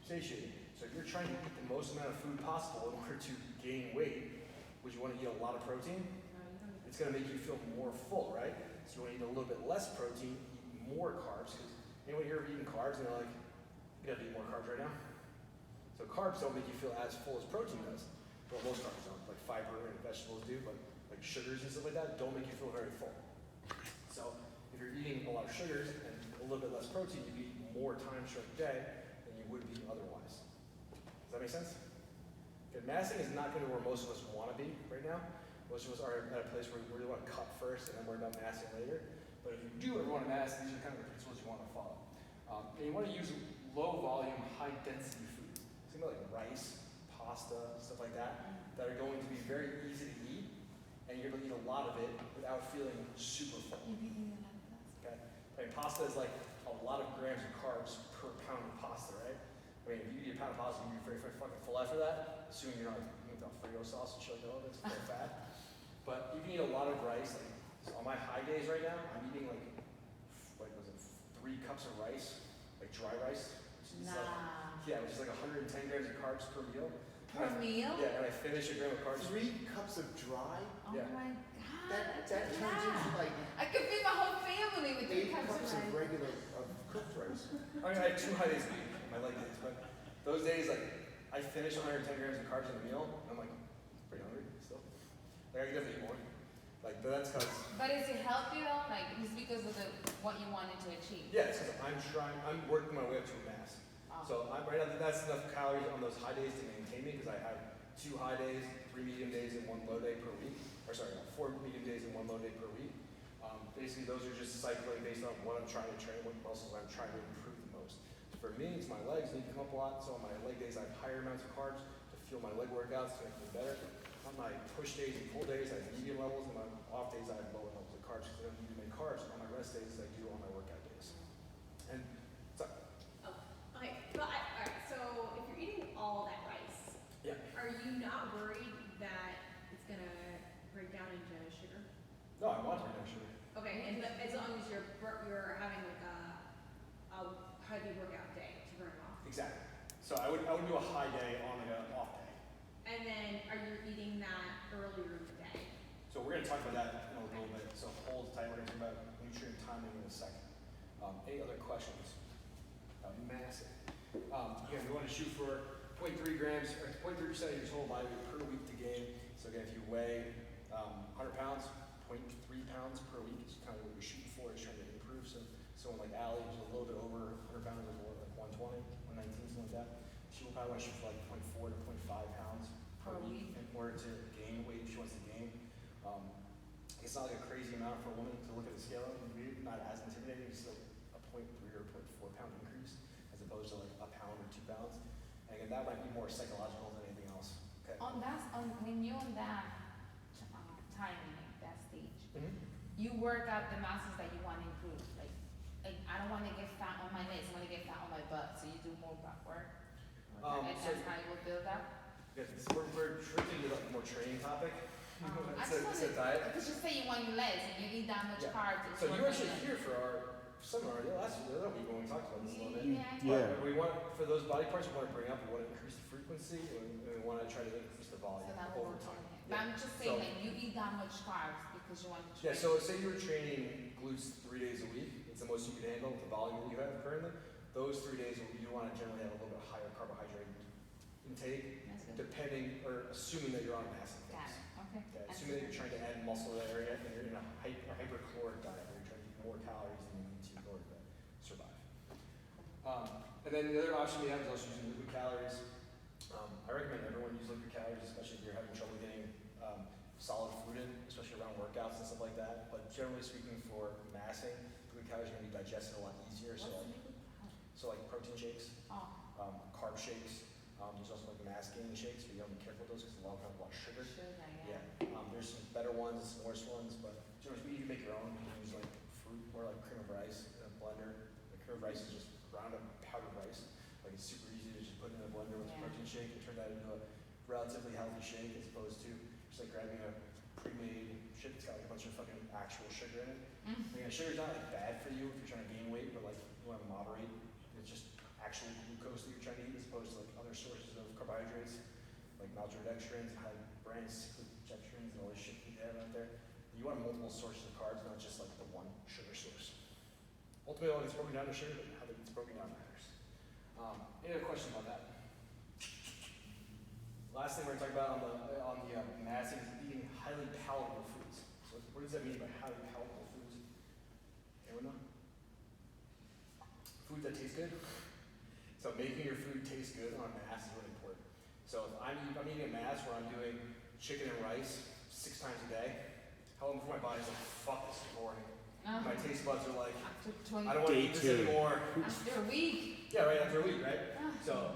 Satiating. So if you're trying to eat the most amount of food possible in order to gain weight, would you want to eat a lot of protein? It's going to make you feel more full, right? So you want to eat a little bit less protein, eat more carbs. Because anyone here eating carbs and they're like, you got to eat more carbs right now? So So carbs don't make you feel as full as protein does. Well, most carbs don't, like fiber and vegetables do, but like sugars and stuff like that don't make you feel very full. So if you're eating a lot of sugars and a little bit less protein, you eat more times throughout the day than you would be otherwise. Does that make sense? Okay, massing is not going to where most of us want to be right now. Most of us are at a place where we really want to cut first and then worry about massing later. But if you do ever want to mass, these are kind of the principles you want to follow. And you want to use low volume, high density food. Think about like rice, pasta, stuff like that are going to be very easy to eat, and you're going to eat a lot of it without feeling super full. Okay? I mean, pasta is like a lot of grams of carbs per pound of pasta, right? I mean, if you eat a pound of pasta, you're very, very fucking full after that, assuming you're not eating Alfredo sauce and shit like that, that's very fat. But you can eat a lot of rice. Like, so on my high days right now, I'm eating like was it 3 cups of rice, like dry rice. Which is which is like 110 grams of carbs per meal. Per meal? Yeah, and I finish a gram of carbs. 3 cups of dry? Oh Yeah. my That god. turns into like I could feed my whole family with 8 3 cups cups of of rice. regular, of cooked rice. I mean, I have 2 high days a week, my leg days, but those days, like, I finish 110 grams of carbs in a meal, and I'm like, pretty hungry still. Like, I could definitely eat more. Like, but that's because, But is it healthy though? Like, it's because of what you wanted to achieve. yeah, it's because I'm working my way up to a mass. Oh. So right now, that's enough calories on those high days to maintain me, because I have 2 high days, 3 medium days, and 1 low day per week. Or sorry, 4 medium days and 1 low day per week. Basically, those are just cycling based on what I'm trying to train, what muscles I'm trying to improve the most. For me, it's my legs need to come up a lot, so on my leg days, I have higher amounts of carbs to fuel my leg workouts to make them better. On my push days and pull days, I have medium levels, and my off days, I have lower levels of carbs, because I don't need to make carbs on my rest days as I do on my workout days. And so, Okay, but alright, so if you're eating all that rice, yeah. are you not worried that it's gonna break down into sugar? No, I want to bring down sugar. Okay, and as long as you're having like a heavy workout day to burn it off. Exactly. So I would do a high day on like an off day. And then are you eating that earlier in the day? So we're going to talk about that in a little bit. So hold tight. We're going to talk about nutrient timing in a second. Any other questions? Massive. Again, we want to shoot for 0.3 grams or 0.3% of your total body weight per week to gain. So again, if you weigh 100 pounds, 0.3 pounds per week is kind of what we're shooting for. Is trying to improve. So someone like Allie, who's a little bit over 100 pounds, like 120, 119, something like that. She will probably want to shoot for like 0.4 to 0.5 pounds per week in order to gain weight if she wants to gain. It's not like a crazy amount for a woman to look at the scale and be not as intimidating. It's like a 0.3 or 0.4 pound increase as opposed to like a pound or 2 pounds. And again, that might be more psychological than anything else. Okay. When you're on that timing, that stage, Mhm. you work out the muscles that you want to improve. Like I don't want to get fat on my legs. I want to get fat on my butt. So you do more butt work. And So- that's how you will build up. Good. So we're shifting to like a more training topic. I It's just a wanted, diet. because you say you want your legs and you eat that much Yeah. carbs. It's So you were working actually in. here for our seminar last week when we talked about this a little bit. Yeah. Yeah. But we want, for those body parts we want to bring up, we want to increase the frequency and we want to try to increase the volume So that over will time. work. But I'm just saying, So- like, you eat that much carbs because you want to Yeah, train. so say you were training glutes 3 days a week, it's the most you can handle with the volume that you have currently. Those 3 days you want to generally have a little bit higher carbohydrate intake, That's good. depending or assuming that you're on a massive Got phase. it. Okay. Okay, That's assuming that good. you're trying to add muscle to that area and you're in a hypercaloric diet where you're trying to eat more calories than you need to in order to survive. And then the other option we have is also using liquid calories. I recommend everyone use liquid calories, especially if you're having trouble getting solid food in, especially around workouts and stuff like that. But generally speaking, for massing, liquid calories are going to be digested a lot easier. What's So, the liquid? like protein shakes, Oh, carb shakes. There's also like mass gaining shakes, but you have to be careful with those because a lot of them have a lot of sugar. sugar, Yeah, yeah. there's some better ones, some worse ones, but generally you can make your own. You can use like fruit or like cream of rice in a blender. The cream of rice is just ground up powdered rice. Like it's super easy to just put in a blender with a Yeah. protein shake and turn that into a relatively healthy shake as opposed to just like grabbing a pre-made shit that's got like a bunch of fucking actual sugar in it. I mean, sugar's not like bad for you if you're trying to gain weight, but like you want to moderate. It's just actual glucose that you're trying to eat as opposed to like other sources of carbohydrates like maltodextrins, high brain cyclodextrins, and all this shit you have out there. You want multiple sources of carbs, not just like the one sugar source. Ultimately, all it gets broken down to sugar, but how it gets broken down matters. Any other questions about that? last thing we're gonna talk about on the massing is eating highly palatable foods. So what does that mean by highly palatable foods? Anyone know? Foods that taste good. So making your food taste good on a mass is really important. So if I'm eating a mass where I'm doing chicken and rice 6 times a day, how long before my body's like, fuck, this is boring. My taste buds are like, After 20, I don't want to eat this anymore. after a week. Yeah, right, after a week, right? So,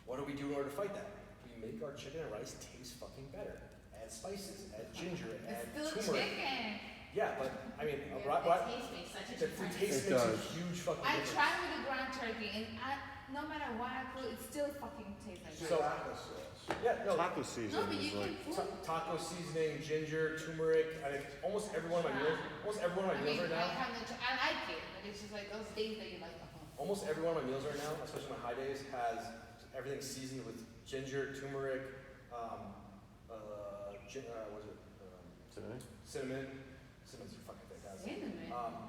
what do we do in order to fight that? We make our chicken and rice taste fucking better. Add spices, add ginger, add It's still turmeric. chicken. Yeah, but I mean, The taste makes such a the difference. taste It makes a does. huge fucking I difference. tried with the ground turkey, and no matter what I put, it still fucking tastes like So- Taco sauce. Yeah, no. Taco No, season but you is like, can put. Taco seasoning, ginger, turmeric. I think almost every one of my meals. Almost every one of my I meals mean, right now. I like it, but it's just like those days that you like, Almost every one of my meals right now, especially my high days, has everything seasoned with ginger, turmeric, what is it? cinnamon? Cinnamon. Cinnamon's your fucking thing, guys. cinnamon.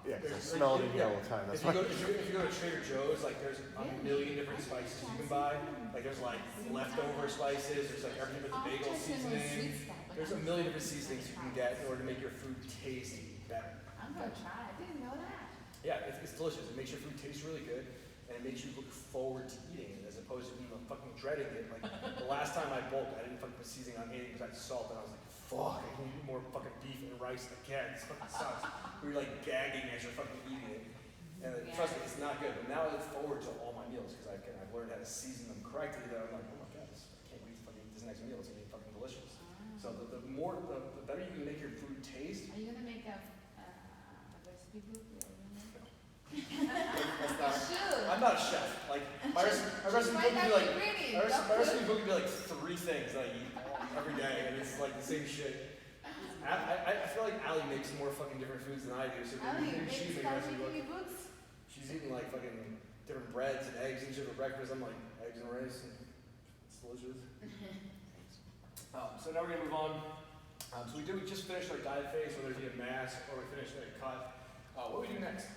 Yeah, 'cause I there's- smell it in here yeah. all the time, that's If you, why. go, if you go to Trader Joe's, like there's a million different spices you can buy. Like there's like leftover spices, there's like everything with the bagel seasoning. There's a million different seasonings you can get in order to make your food taste better. I'm gonna try. I didn't know that. Yeah, it's delicious. It makes your food taste really good, and it makes you look forward to eating it as opposed to fucking dreading it. Like the last time I bulked, I didn't fucking put seasoning on anything because I had salt, and I was like, fuck, I can eat more fucking beef and rice again. This fucking sucks. We were like gagging as you're fucking eating it. And trust me, it's not good. But now I look forward to all my meals because I've learned how to season them correctly. That I'm like, oh my god, I can't wait to fucking eat this next meal. It's gonna be fucking delicious. So the better you can make your food taste. Are you gonna make a recipe book? That's not, Should. I'm not a chef. Like my recipe book would be like my recipe book would be like 3 things that I eat every day, and it's like the same shit. I feel like Allie makes more fucking different foods than I do. So maybe she's making a recipe book. books. She's eating like fucking different breads and eggs and shit for breakfast. I'm like eggs and rice, and it's delicious. So now we're gonna move on. So we just finished our diet phase, whether it be a mass or we finished a cut. What do we do next?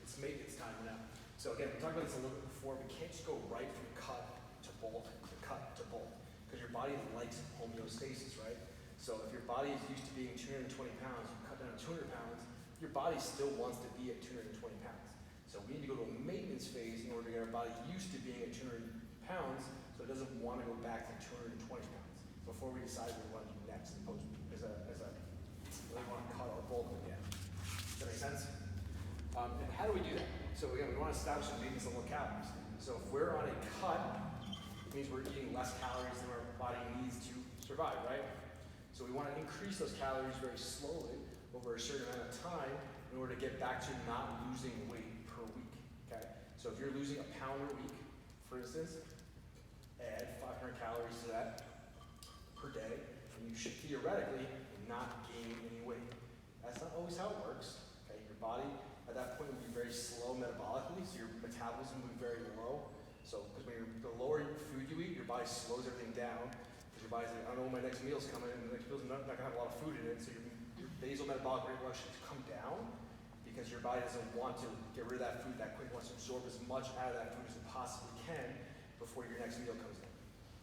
It's maintenance time now. So again, we talked about this a little bit before. We can't just go right from cut to bulk, because your body likes homeostasis, right? So if your body is used to being 220 pounds, you cut down to 200 pounds, your body still wants to be at 220 pounds. So we need to go to a maintenance phase in order to get our body used to being at 200 pounds, so it doesn't want to go back to 220 pounds before we decide what we want to do next, as opposed to really want to cut or bulk again. Does that make sense? And how do we do that? So again, we want to establish a maintenance level of calories. So if we're on a cut, it means we're eating less calories than our body needs to survive, right? So we want to increase those calories very slowly over a certain amount of time in order to get back to not losing weight per week, okay? So if you're losing a pound a week, for instance, add 500 calories to that per day, and you should theoretically not gain any weight. That's not always how it works, okay? Your body at that point will be very slow metabolically, so your metabolism will be very low. So, because the lower food you eat, your body slows everything down. Because your body's like, I don't know when my next meal's coming, and the next meal's not gonna have a lot of food in it, so your basal metabolic rate will actually come down because your body doesn't want to get rid of that food that quick. It wants to absorb as much out of that food as it possibly can before your next meal comes in.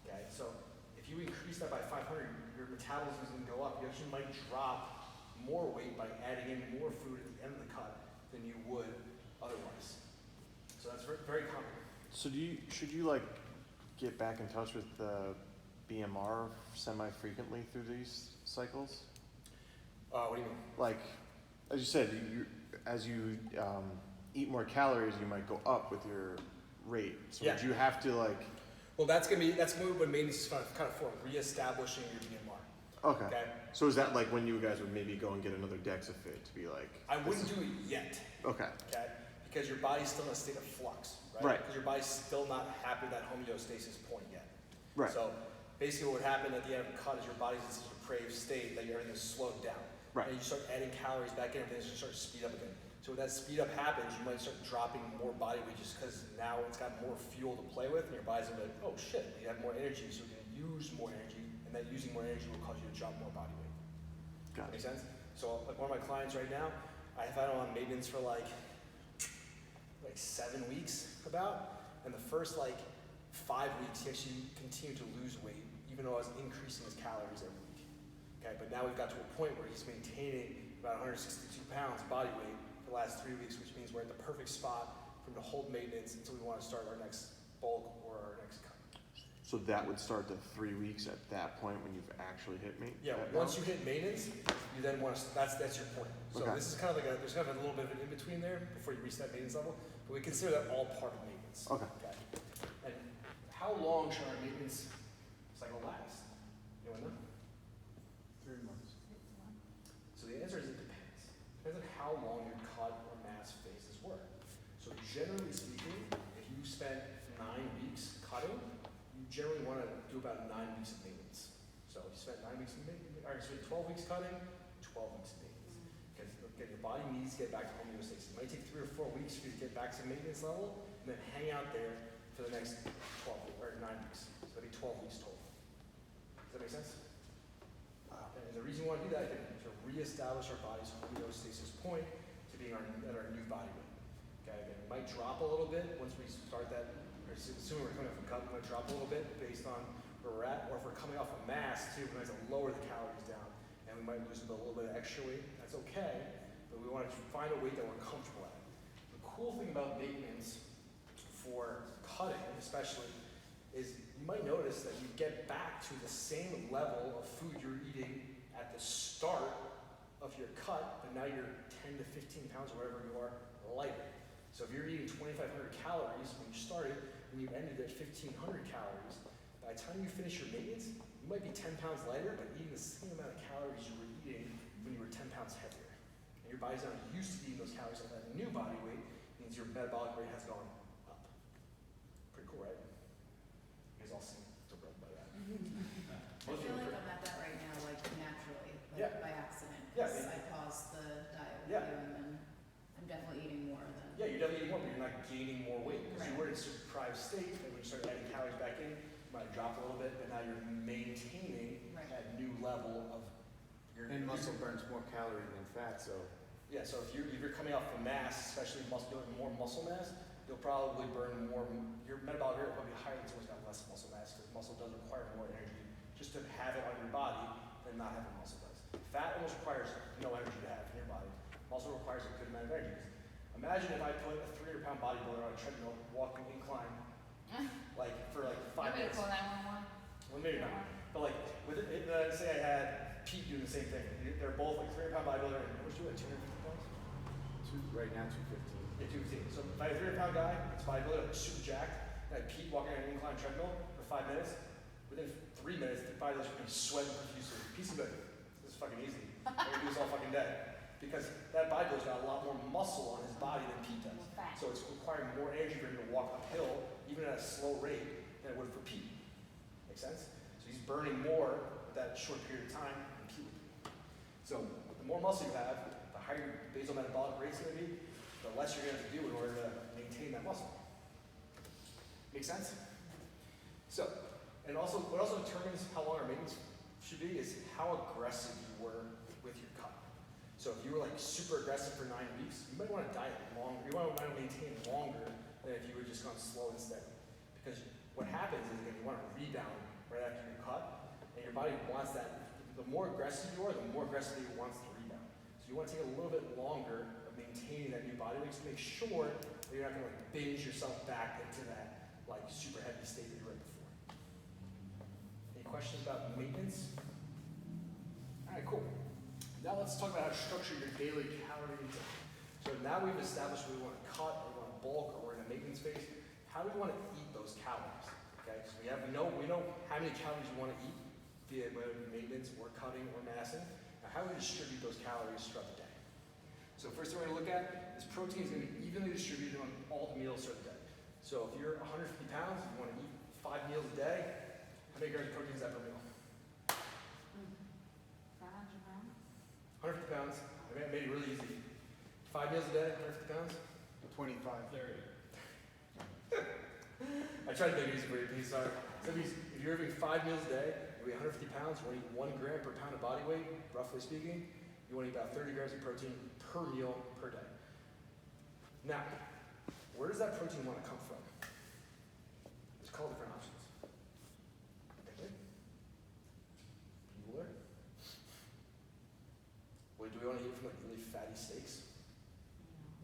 Okay, so if you increase that by 500, your metabolism is going to go up. You actually might drop more weight by adding in more food at the end of the cut than you would otherwise. So that's very, very common. So should you like get back in touch with the BMR semi-frequently through these cycles? What do you mean? Like, as you said, as you eat more calories, you might go up with your rate. So Yeah. would you have to like? Well, that's what maintenance is kind of for, reestablishing your BMR. Okay. Okay? So is that like when you guys would maybe go and get another Dexafit to be like? I wouldn't do it yet. Okay. Okay? Because your body's still in a state of flux, right? Right. Because your body's still not happy with that homeostasis point yet. Right. So basically what would happen at the end of the cut is your body's in such a depraved state that everything is slowed down. Right. And you start adding calories back in, everything's going to start to speed up again. So when that speed up happens, you might start dropping more body weight just because now it's got more fuel to play with, and your body's going to be like, oh shit, you have more energy, so you can use more energy, and that using more energy will cause you to drop more body weight. Got Make it. sense? So like one of my clients right now, I've had him on maintenance for like 7 weeks about, and the first 5 weeks he actually continued to lose weight even though I was increasing his calories every week. Okay, but now we've got to a point where he's maintaining about 162 pounds body weight for the last 3 weeks, which means we're at the perfect spot for him to hold maintenance until we want to start our next bulk or our next cut. So that would start the 3 weeks at that point when you've actually hit me? Yeah, once you hit maintenance, you then want to, that's your point. So Okay. this is kind of like there's kind of a little bit of an in-between there before you reach that maintenance level, but we consider that all part of maintenance. Okay. And how long should our maintenance cycle last? You want to know? 3 months. So the answer is it depends. Depends on how long your cut or mass phases were. So generally speaking, if you spent 9 weeks cutting, you generally want to do about 9 weeks of maintenance. So you spent 9 weeks of maintenance, or you spent 12 weeks cutting, 12 weeks of maintenance. Because again, your body needs to get back to homeostasis. It might take 3 or 4 weeks for you to get back to maintenance level, and then hang out there for the next 12 or 9 weeks. So that'd be 12 weeks total. Does that make sense? And the reason we want to do that is to reestablish our body's homeostasis point to being at our new body weight. Okay, again, it might drop a little bit once we start that, or assuming we're coming off a cut, it might drop a little bit based on where we're at, or if we're coming off a mass too, we might have to lower the calories down, and we might lose a little bit of extra weight. That's okay, but we want to find a weight that we're comfortable at. The cool thing about maintenance for cutting, especially, is you might notice that you get back to the same level of food you're eating at the start of your cut, but now you're 10 to 15 pounds or whatever you are lighter. So if you're eating 2,500 calories when you started and you ended at 1,500 calories, by the time you finish your maintenance, you might be 10 pounds lighter, but eating the same amount of calories you were eating when you were 10 pounds heavier. And your body's not used to eating those calories at that new body weight, means your metabolic rate has gone up. Pretty cool, right? You guys all seem thrilled by that. I feel like I'm at that right now, like naturally, like Yeah. by accident. Yeah, 'Cause yeah. I paused the diet with Yeah. you and then I'm definitely eating more than. Yeah, you're definitely eating more, but you're not gaining more weight. Because you Right. were in a deprived state, and when you start adding calories back in, you might drop a little bit, but now you're maintaining Right. that new level of your And muscle burns more calorie than fat, so Yeah, so if you're coming off the mass, especially building more muscle mass, you'll probably burn more. Your metabolic rate will probably be higher than someone's got less muscle mass, because muscle does require more energy just to have it on your body than not having muscle does. Fat almost requires no energy to have in your body. Muscle requires a good amount of energy. Imagine if I put a 300-pound bodybuilder on a treadmill walking incline, like for like 5 Want me to minutes. call 911? Well, maybe not. But like, with it, say I had Pete doing the same thing. They're both like 300-pound bodybuilder, and how much do you weigh? 250 pounds? right now 215. Yeah, 215. So if I had a 300-pound guy, it's bodybuilder, like super jacked, and I had Pete walking on an incline treadmill for 5 minutes. Within 3 minutes, the bodybuilder's gonna be sweating profusely. Pete's gonna be like, this is fucking easy. I'm gonna do this all fucking day. Because that bodybuilder's got a lot more muscle on his body than Pete does. More fat. So it's requiring more energy for him to walk uphill, even at a slow rate, than it would for Pete. Make sense? So he's burning more at that short period of time than Pete would be. So the more muscle you have, the higher your basal metabolic rate's gonna be, the less you're gonna have to do in order to maintain that muscle. Make sense? So, and also, what also determines how long our maintenance should be is how aggressive you were with your cut. So if you were like super aggressive for 9 weeks, you might want to diet longer. You might want to maintain longer than if you were just gone slow and steady. Because what happens is that you want to rebound right after your cut, and your body wants that. The more aggressive you are, the more aggressively it wants to rebound. So you want to take a little bit longer of maintaining that new body weight to make sure that you're not going to like binge yourself back into that like super heavy state that you were in before. Any questions about maintenance? All right, cool. Now let's talk about how to structure your daily calorie intake. So now we've established we want to cut, or we want to bulk, or we're in a maintenance phase. How do we want to eat those calories? Okay, so we know how many calories we want to eat, be it whether it be maintenance or cutting or massing. Now how do we distribute those calories throughout the day? So first thing we're going to look at is protein is going to be evenly distributed on all the meals throughout the day. So if you're 150 pounds, you want to eat 5 meals a day. How many grams of protein is that per meal? 500 pounds? 150 pounds. I made it really easy. 5 meals a day, 150 pounds. 25. 30. I tried to make it easy for you, Pete, sorry. So that means if you're having 5 meals a day, you weigh 150 pounds, you want to eat 1 gram per pound of body weight, roughly speaking. You want to eat about 30 grams of protein per meal per day. Now, where does that protein want to come from? There's a couple different options. Okay. we want to eat from like really fatty steaks?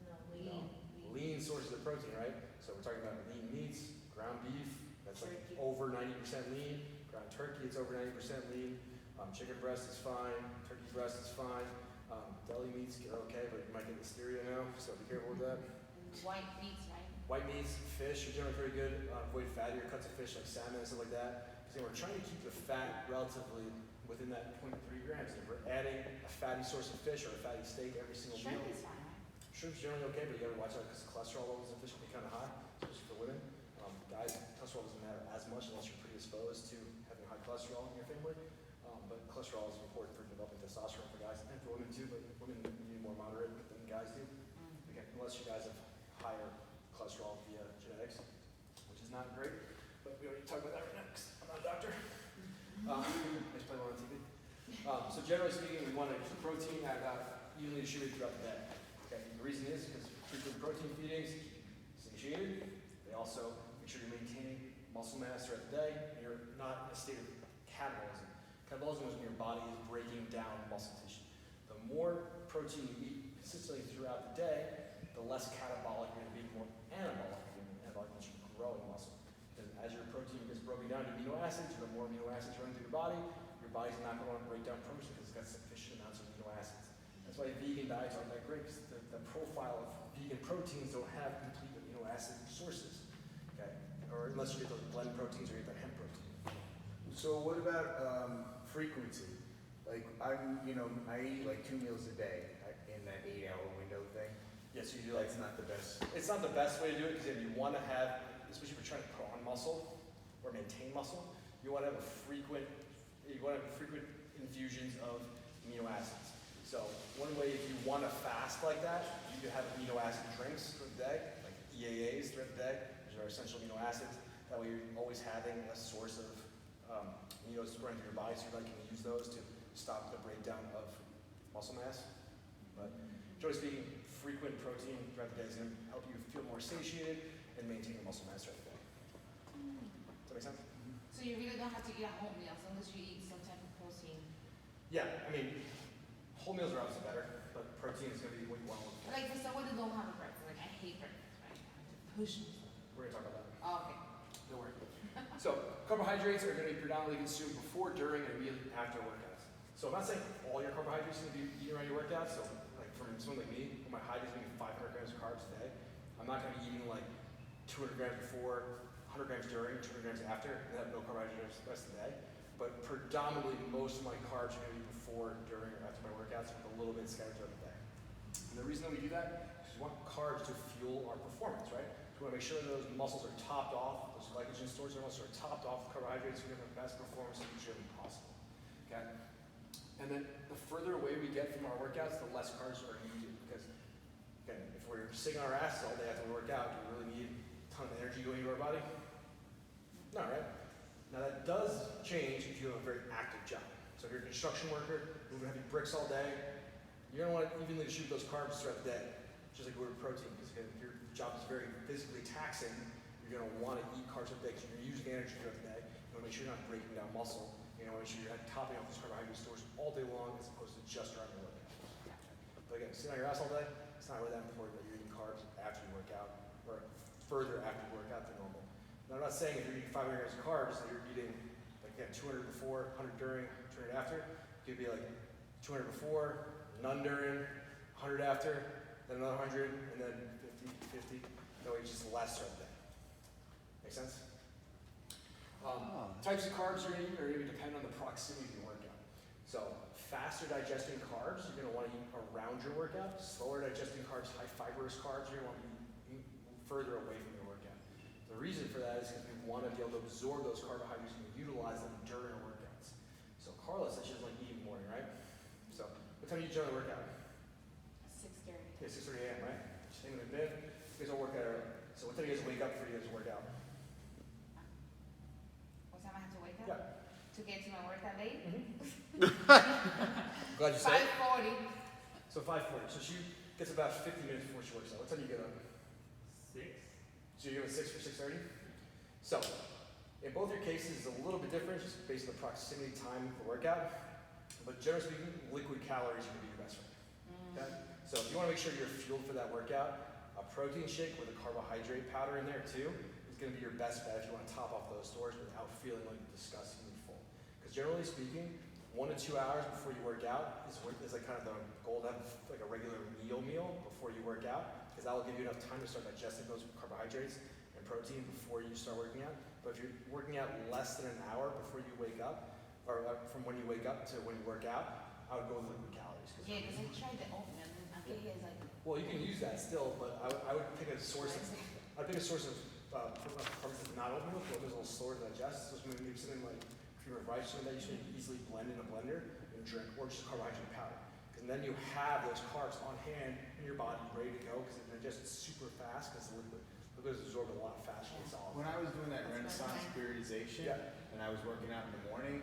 No, No. Lean sources of protein, right? So we're talking about lean meats, ground beef, that's like Turkey. over 90% lean. Ground turkey, it's over 90% lean. Chicken breast is fine. Turkey breast is fine. Deli meats are okay, but you might get listeria now, so be careful with that. And white meats, right? White meats, fish are generally pretty good. Avoid fattier cuts of fish like salmon and stuff like that. Because we're trying to keep the fat relatively within that 0.3 grams. If we're adding a fatty source of fish or a fatty steak every single Shrimp meal, is fine, right? shrimp's generally okay, but you gotta watch out because cholesterol levels in fish can be kind of high, especially for women. Guys, cholesterol doesn't matter as much unless you're predisposed to having high cholesterol in your family. But cholesterol is important for developing testosterone for guys and for women too, but women need more moderate than guys do. Again, unless you guys have higher cholesterol via genetics, which is not great, but we already talked about that right now because I'm not a doctor. I just play one on TV. So generally speaking, we want to use the protein evenly distributed throughout the day. Okay, the reason is because frequent protein feedings keep you satiated. They also make sure you're maintaining muscle mass throughout the day and you're not in a state of catabolism. Catabolism is when your body is breaking down muscle tissue. The more protein you eat consistently throughout the day, the less catabolic you're going to be, the more anabolic you're going to be. Anabolic means you're growing muscle. Because as your protein gets broken down to amino acids, the more amino acids running through your body's not going to want to break down protein because it's got sufficient amounts of amino acids. That's why vegan diets aren't that great, because the profile of vegan proteins don't have complete amino acid sources. Okay? Or unless you get those blend proteins or you get that hemp protein. So what about frequency? Like I eat like 2 meals a day in that 8-hour window thing. Yes, you do like. That's not the best. It's not the best way to do it because if you want to have, especially if you're trying to put on muscle or maintain muscle, you want to have frequent infusions of amino acids. So one way, if you want to fast like that, you could have amino acid drinks throughout the day, like EAAs throughout the day, which are essential amino acids. That way you're always having a source of amino's running through your body, so you're not going to use those to stop the breakdown of muscle mass. But generally speaking, frequent protein throughout the day is going to help you feel more satiated and maintain your muscle mass throughout the day. Does that make sense? So you really don't have to eat a whole meal as long as you eat some type of protein. Yeah, I mean, whole meals are obviously better, but protein is going to be what you want to look for. Like for someone who don't have a breakfast, like I hate breakfast, right? I have to push myself. We're going to talk about that. Oh, okay. Don't worry. So, carbohydrates are going to be predominantly consumed before, during, and immediately after workouts. So, I'm not saying all your carbohydrates are going to be eaten around your workouts. So, like for someone like me, my height is going to be 500 grams of carbs a day. I'm not going to be eating like 200 grams before, 100 grams during, 200 grams after, and have no carbohydrates the rest of the day. But predominantly, most of my carbs are going to be before, during, or after my workouts, with a little bit scattered throughout the day. And the reason that we do that is we want carbs to fuel our performance, right? We want to make sure that those muscles are topped off, those glycogen stores in our muscles are topped off with carbohydrates, so we have the best performance in the gym possible. Okay? And then the further away we get from our workouts, the less carbs are needed. Because, again, if we're sitting on our asses all day after we work out, do we really need a ton of energy going into our body? No, right? Now that does change if you have a very active job. So if you're a construction worker, moving heavy bricks all day, you're going to want to evenly distribute those carbs throughout the day, just like we would with protein. Because if your job is very physically taxing, you're going to want to eat carbs throughout the day because you're using energy throughout the day. You want to make sure you're not breaking down muscle. You want to make sure you're topping off those carbohydrate stores all day long as opposed to just during your workout. But again, sitting on your ass all day, it's not really that important that you're eating carbs after you work out or further after you work out than normal. Now, I'm not saying if you're eating 500 grams of carbs that you're eating like 200 before, 100 during, 200 after. It could be like 200 before, none during, 100 after, then another 100, and then 50, 50. That way it's just less throughout the day. Make sense? Types of carbs you're going to eat are going to depend on the proximity of your workout. So faster digesting carbs, you're going to want to eat around your workout. Slower digesting carbs, high fibrous carbs, you're going to want to eat further away from your workout. The reason for that is because we want to be able to absorb those carbohydrates and utilize them during our workouts. So Carla said she doesn't like eating in the morning, right? So what time do you generally work out? 6:30. Yeah, 6:30 a.m., right? Same in the mid. You guys all work out early. So what time do you guys wake up for you guys to work out? What time I have to wake up? Yeah. To get to my workout late? Glad you said it. 5:40. So 5:40. So she gets about 50 minutes before she works out. What time do you get up? 6. So you're at 6 for 6:30? So, in both your cases, it's a little bit different just based on the proximity time of the workout. But generally speaking, liquid calories are going to be your best friend. Okay? So if you want to make sure you're fueled for that workout, a protein shake with a carbohydrate powder in there too is going to be your best bet if you want to top off those stores without feeling like disgustingly full. Because generally speaking, 1 to 2 hours before you work out is like kind of the goal to have like a regular meal before you work out, because that will give you enough time to start digesting those carbohydrates and protein before you start working out. But if you're working out less than an hour before you wake up, or from when you wake up to when you work out, I would go with liquid calories. Yeah, because I tried the oatmeal and I think it's like, Well, you can use that still, but I would pick a source of, I'd pick a source of carbs that's not oatmeal, because oatmeal's a little slower to digest. So maybe something like cream of rice, something that you should easily blend in a blender and drink, or just carbohydrate powder. Because then you have those carbs on hand in your body, ready to go, because it digests super fast, because the liquid is absorbed a lot faster than solid. When I was doing that Renaissance periodization, Yeah. and I was working out in the morning,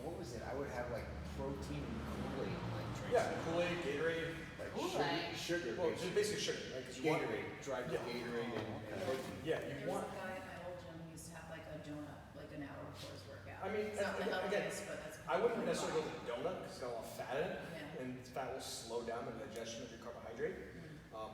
what was it? I would have like protein and Kool-Aid, like drinks. Yeah, Kool-Aid, Gatorade, Like Kool-Aid? sugar. well, just basically sugar, right? Because you want Gatorade, dried Yeah. Gatorade and protein. Yeah, you There was want. a guy at my old gym who used to have like a donut, like an hour before his workout. I mean, It's not the again, healthiest, but that's. I wouldn't probably necessarily go fine. with donut because it's got a lot of fat in it, Yeah. and fat will slow down the digestion of your carbohydrate.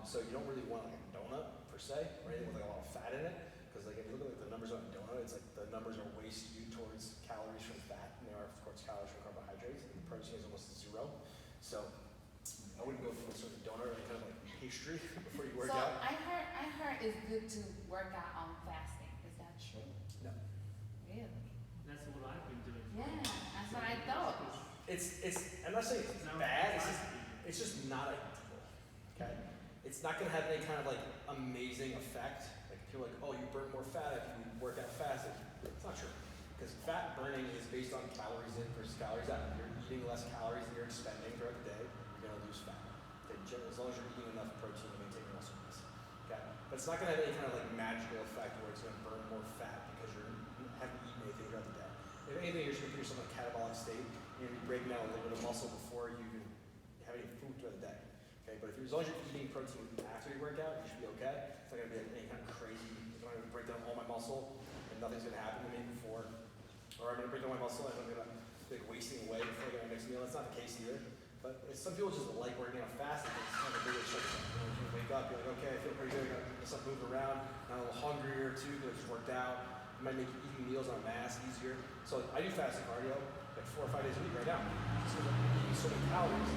So you don't really want like a donut per se, or anything with like a lot of fat in it, because like if you look at like, the numbers on a donut, it's like the numbers are way skewed towards calories from fat, and they are of course calories from carbohydrates, and the protein is almost 0. So I wouldn't go for sort of donut or any kind of like pastry before you work so out. I heard it's good to work out on fasting. Is that true? No. Really? That's what I've been doing. Yeah, that's what I thought. It's I'm not saying it's bad, it's just not ideal. Okay? It's not gonna have any kind of like amazing effect. Like people are like, oh, you burn more fat if you work out fast. It's not true. Because fat burning is based on calories in versus calories out. If you're eating less calories than you're expending throughout the day, you're gonna lose fat. Okay? As long as you're eating enough protein to maintain your muscle mass. Okay? But it's not gonna have any kind of like magical effect where it's gonna burn more fat because you haven't eaten anything throughout the day. If anything, you're just gonna put yourself in a catabolic state. You're gonna be breaking down a little bit of muscle before you even have any food throughout the day. Okay, but as long as you're eating protein after your workout, you should be okay. It's not gonna be like any kind of crazy. I'm gonna break down all my muscle and nothing's gonna happen to me before, or I'm gonna break down my muscle and I'm gonna be like wasting away before I get my next meal. That's not the case either. But some people just like working out fast because it's kind of a bigger shit. You wake up, you're like, okay, I feel pretty good. I got stuff moving around. I'm a little hungrier too because I just worked out. It might make eating meals on mass easier. So I do fasting cardio like 4 or 5 days a week right now. So I'm eating so many calories,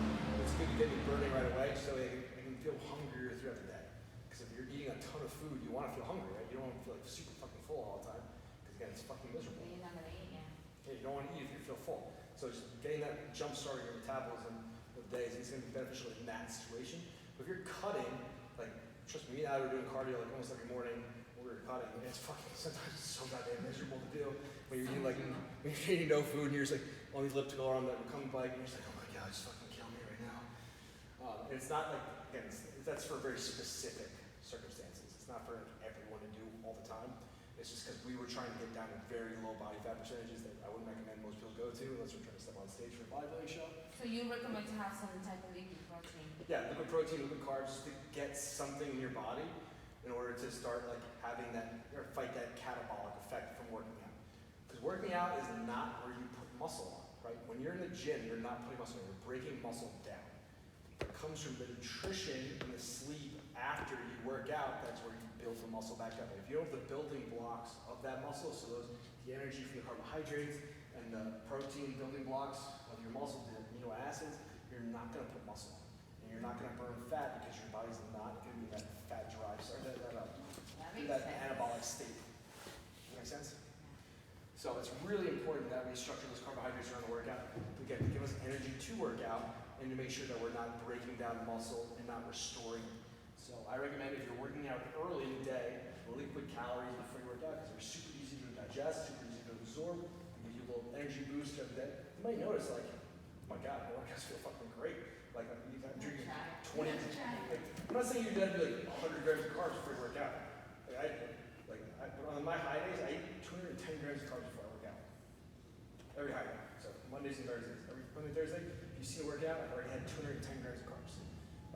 it's good to get me burning right away so I can feel hungrier throughout the day. Because if you're eating a ton of food, you want to feel hungry, right? You don't want to feel like super fucking full all the time. Because again, it's fucking miserable. You're not gonna eat, yeah. Yeah, you don't want to eat if you feel full. So just getting that jump start in your metabolism of days is going to be beneficial in that situation. But if you're cutting, like, trust me, I were doing cardio like almost every morning when we were cutting, and it's fucking, sometimes it's so goddamn miserable to do. When you're eating like, when you're eating no food and you're just like on the elliptical arm that will come bike and you're just like, oh my god, just fucking kill me right now. And it's not like, again, that's for very specific circumstances. It's not for everyone to do all the time. It's just because we were trying to get down to very low body fat percentages that I wouldn't recommend most people go to unless we're trying to step on stage for a bodybuilding show. So you recommend to have some type of liquid protein? Yeah, liquid protein, liquid carbs, just to get something in your body in order to start like having that, or fight that catabolic effect from working out. Because working out is not where you put muscle on, right? When you're in the gym, you're not putting muscle on, you're breaking muscle down. It comes from the nutrition and the sleep after you work out, that's where you build the muscle back up. And if you don't have the building blocks of that muscle, so the energy from the carbohydrates and the protein building blocks of your muscle, the amino acids, you're not gonna put muscle on. And you're not gonna burn fat because your body's not gonna be in that fat drive, that anabolic state. Does that make sense? So it's really important that we structure those carbohydrates around the workout, again, to give us energy to work out and to make sure that we're not breaking down muscle and not restoring it. So I recommend if you're working out early in the day, liquid calories before you work out because they're super easy to digest, super easy to absorb, and give you a little energy boost every day. You might notice like, oh my god, my workouts feel fucking great. Like I'm drinking 20. Like, I'm not saying you have to do like 100 grams of carbs before you work out. On my high days, I eat 210 grams of carbs before I work out. Every high day. So Mondays and Thursdays. Every Monday and Thursday, if you see a workout, I've already had 210 grams of carbs.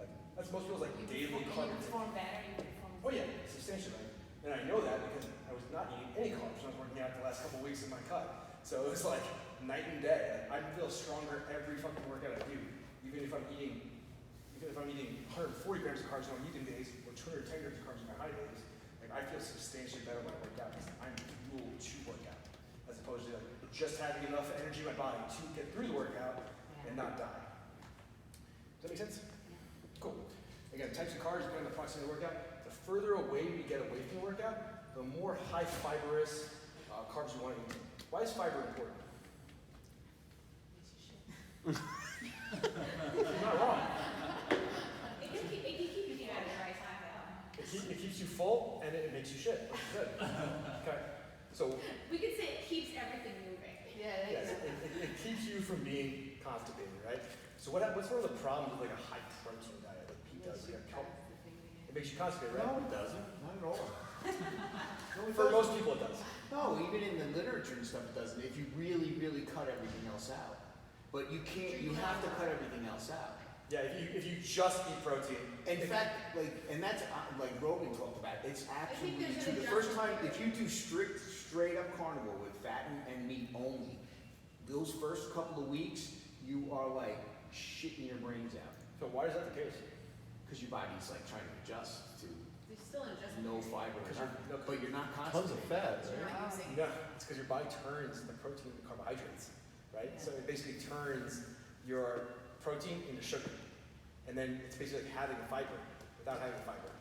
Like that's most people's like daily carb. You perform better, you perform. Oh yeah, substantially. And I know that because I was not eating any carbs when I was working out the last couple of weeks in my cut. So it was like night and day. Like, I feel stronger every fucking workout I do, even if I'm eating because if I'm eating 140 grams of carbs on my eating days or 210 grams of carbs on my high days, like I feel substantially better when I work out because I'm fueled to work out, as opposed to like just having enough energy in my body to get through the workout and not die. Does that make sense? Cool. Again, types of carbs depending on the proximity of the workout. The further away we get away from the workout, the more high fibrous carbs we want to eat. Why is fiber important? You're not wrong. It can keep you at the right time though. It keeps you full and it makes you shit. Like you said. Okay. So We could say it keeps everything moving. Yeah, yes, it keeps you from being constipated, right? So what's one of the problems with like a high protein diet like Pete does? Like it makes you constipated, right? No, it doesn't, not at all. No, it For doesn't. most people, it does. No, even in the literature and stuff, it doesn't, if you really, really cut everything else out. But you can't, you have to cut everything else out. Yeah, if you just eat protein. In fact, like, and that's, like Rogan talked about, it's absolutely there's true. an The first time, adjustment if you do straight up carnivore with fat and meat only, those first couple of weeks, you are like shitting your brains out. So why is that the case? Because your body's like trying to adjust to There's still an adjustment. no fiber, No, but you're not Tons of constipated. fat, You're right? not using. No, it's because your body turns the protein into carbohydrates, right? So it basically turns your protein into sugar. And then it's basically like having a fiber without having a fiber.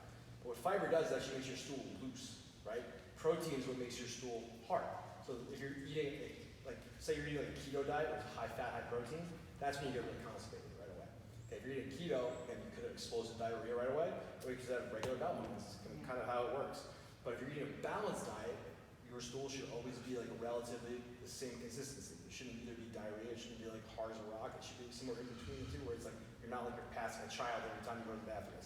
But what fiber does is actually makes your stool loose, right? Protein is what makes your stool hard. So if you're eating, like, say you're eating like a keto diet with high fat, high protein, that's when you get really constipated right away. Okay, if you're eating keto, then you could have explosive diarrhea right away, or you could have regular bowel movements. It's kind of how it works. But if you're eating a balanced diet, your stool should always be like relatively the same consistency. It shouldn't either be diarrhea, it shouldn't be like hard as a rock. It should be somewhere in between the two, where it's like you're not like you're passing a child every time you go to the bathroom.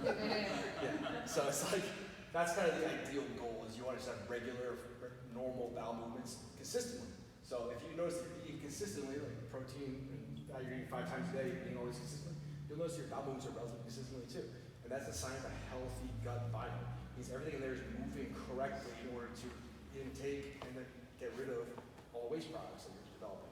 Yeah. So it's like that's kind of the ideal goal is you want to just have regular, normal bowel movements consistently. So if you notice that you're eating consistently, like protein, you're eating 5 times a day, you're eating all these consistently, you'll notice your bowel movements are relatively consistently too. And that's a sign of a healthy gut biome. It means everything in there is moving correctly in order to intake and then get rid of all waste products that you're developing.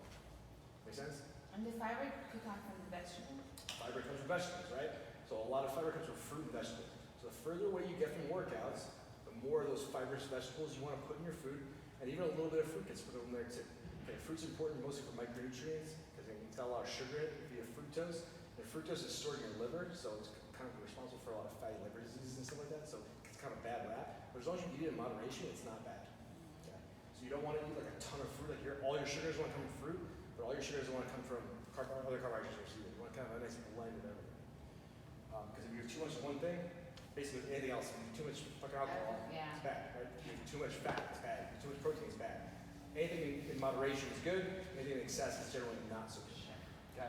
Make sense? And the fiber could come from the vegetables. Fiber comes from vegetables, right? So a lot of fiber comes from fruit and vegetables. So the further away you get from workouts, the more of those fibrous vegetables you want to put in your food, and even a little bit of fruit gets put in there too. Okay, fruit's important mostly for micronutrients because it's got a lot of sugar in it via fructose. And fructose is stored in your liver, so it's kind of responsible for a lot of fatty liver diseases and stuff like that. So it's kind of a bad rap. But as long as you eat it in moderation, it's not bad. Okay? So you don't want to eat like a ton of fruit. Like all your sugars want to come from fruit, but all your sugars want to come from other carbohydrates. You want to kind of have a nice blend of everything. Because if you have too much of one thing, basically with anything else, if you have too much fucking alcohol, Yeah. it's bad, right? If you have too much fat, it's bad. If you have too much protein, it's bad. Anything in moderation is good. Anything in excess is generally not so good. Okay?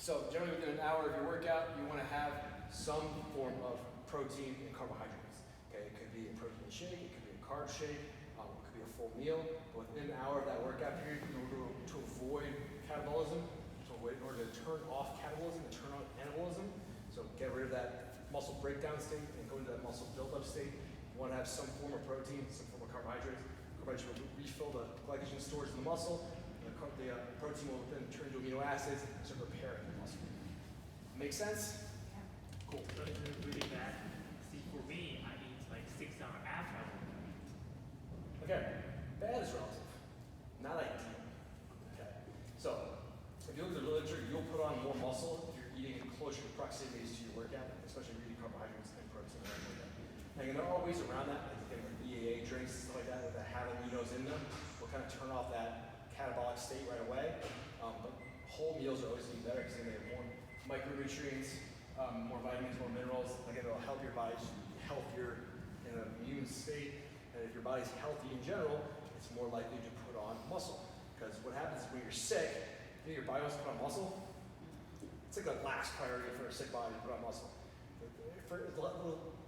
So generally within an hour of your workout, you want to have some form of protein and carbohydrates. Okay? It could be a protein shake, it could be a carb shake, it could be a full meal. But within an hour of that workout period, in order to avoid catabolism, in order to turn off catabolism and turn on anabolism, so get rid of that muscle breakdown state and go into that muscle buildup state, you want to have some form of protein, some form of carbohydrates. Carbohydrates will refill the glycogen stores in the muscle. The protein will then turn into amino acids and start repairing the muscle. Make sense? Cool. So it's really bad. See, for me, I eat like 6 hours after I work out. Okay. Bad is relative. Not ideal. Okay. So, if you look at the literature, you'll put on more muscle if you're eating in closer proximities to your workout, especially if you're eating carbohydrates and protein. And there are ways around that, like things like EAA drinks and stuff like that have aminos in them. Will kind of turn off that catabolic state right away. But whole meals are always going to be better because they have more micronutrients, more vitamins, more minerals. Again, it'll help your body just be healthier in an immune state. And if your body's healthy in general, it's more likely to put on muscle. Because what happens is when you're sick, your body wants to put on muscle. It's like the last priority for a sick body to put on muscle.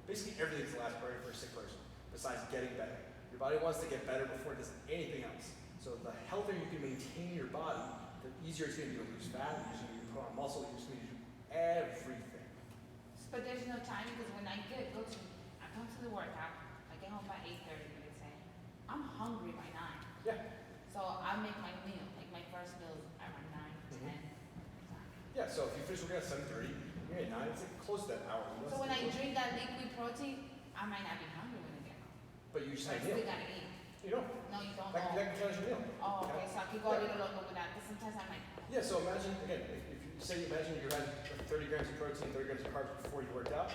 Basically, everything's the last priority for a sick person, besides getting better. Your body wants to get better before it does anything else. So the healthier you can maintain your body, the easier it's going to be to lose fat, you're just going to be to put on muscle, you're just going to do everything. But there's no time because when I come to the workout, I get home by 8:30, let's say. I'm hungry by 9. Yeah. So I make my meal, like my first meal is around 9, 10. Yeah, so if you finish working at 7:30, you're maybe 9, it's like close to that hour. You know, So it's when I close. drink that liquid protein, I might not be hungry when I get home. But you just So I had a still meal. gotta eat. You don't. No, you don't. That counts your meal. Oh, okay, so I could go a little longer without, because sometimes I might. Yeah, so imagine, again, if you say, imagine you had 30 grams of protein, 30 grams of carbs before you worked out,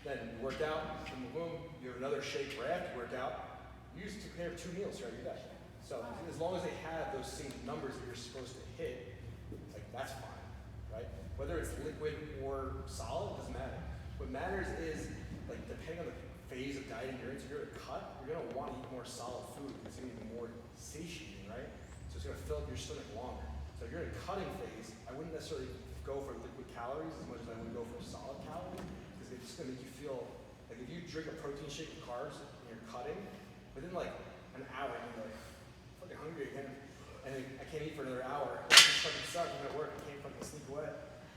then you worked out, boom, you have another shake right after you work out, you used to have 2 meals throughout your day. So as long as they have those same numbers that you're supposed to hit, like that's fine, right? Whether it's liquid or solid, doesn't matter. What matters is, like, depending on the phase of dieting you're in, so if you're at a cut, you're gonna want to eat more solid food, because it's gonna be more satiating, right? So it's gonna fill up your stomach longer. So if you're in a cutting phase, I wouldn't necessarily go for liquid calories as much as I would go for solid calories, because it's just gonna make you feel, like if you drink a protein shake with carbs and you're cutting, within like an hour, you're like, fucking hungry again, and then I can't eat for another hour, this fucking sucks, I'm at work, I can't fucking sleep away.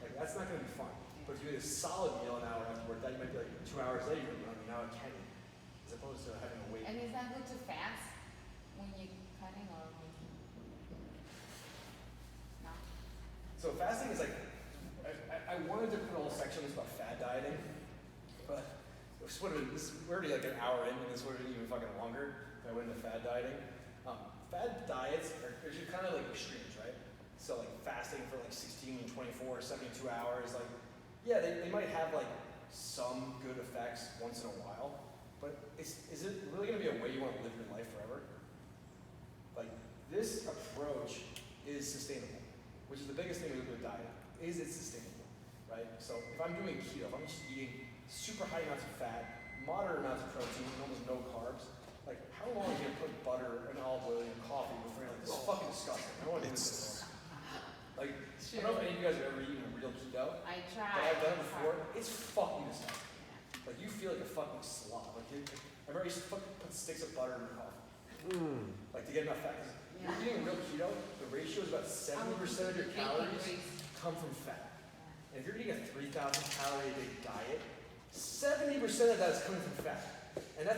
Like, that's not gonna be fun. But if you eat a solid meal an hour after work, that might be like 2 hours later, you're like, now I can eat, as opposed to having to wait. And is that good to fast when you're cutting or when you? No? So fasting is like, I wanted to put a whole section on this about fad dieting, but this would have been, we're already like an hour in, and this would have been even fucking longer if I went into fad dieting. Fad diets are kind of like extremes, right? So like fasting for like 16, 24, 72 hours, like, yeah, they might have like some good effects once in a while, but is it really gonna be a way you want to live your life forever? Like, this approach is sustainable, which is the biggest thing with diet, is it sustainable, right? So if I'm doing keto, if I'm just eating super high amounts of fat, moderate amounts of protein, and almost no carbs, like how long are you gonna put butter and olive oil in coffee before you're like, this is fucking disgusting, I don't want to do this anymore. Like, I don't know if any of you guys have ever eaten a real keto, I but tried. I've done it before, it's fucking disgusting. Like, you feel like a fucking slob. Like, I remember I used to fucking put sticks of butter in my coffee. Like, to get enough fat. 'Cause Yeah. If you're eating real keto, the ratio is about 70% of your calories come from fat. And if you're eating a 3,000 calorie a day diet, 70% of that is coming from fat. And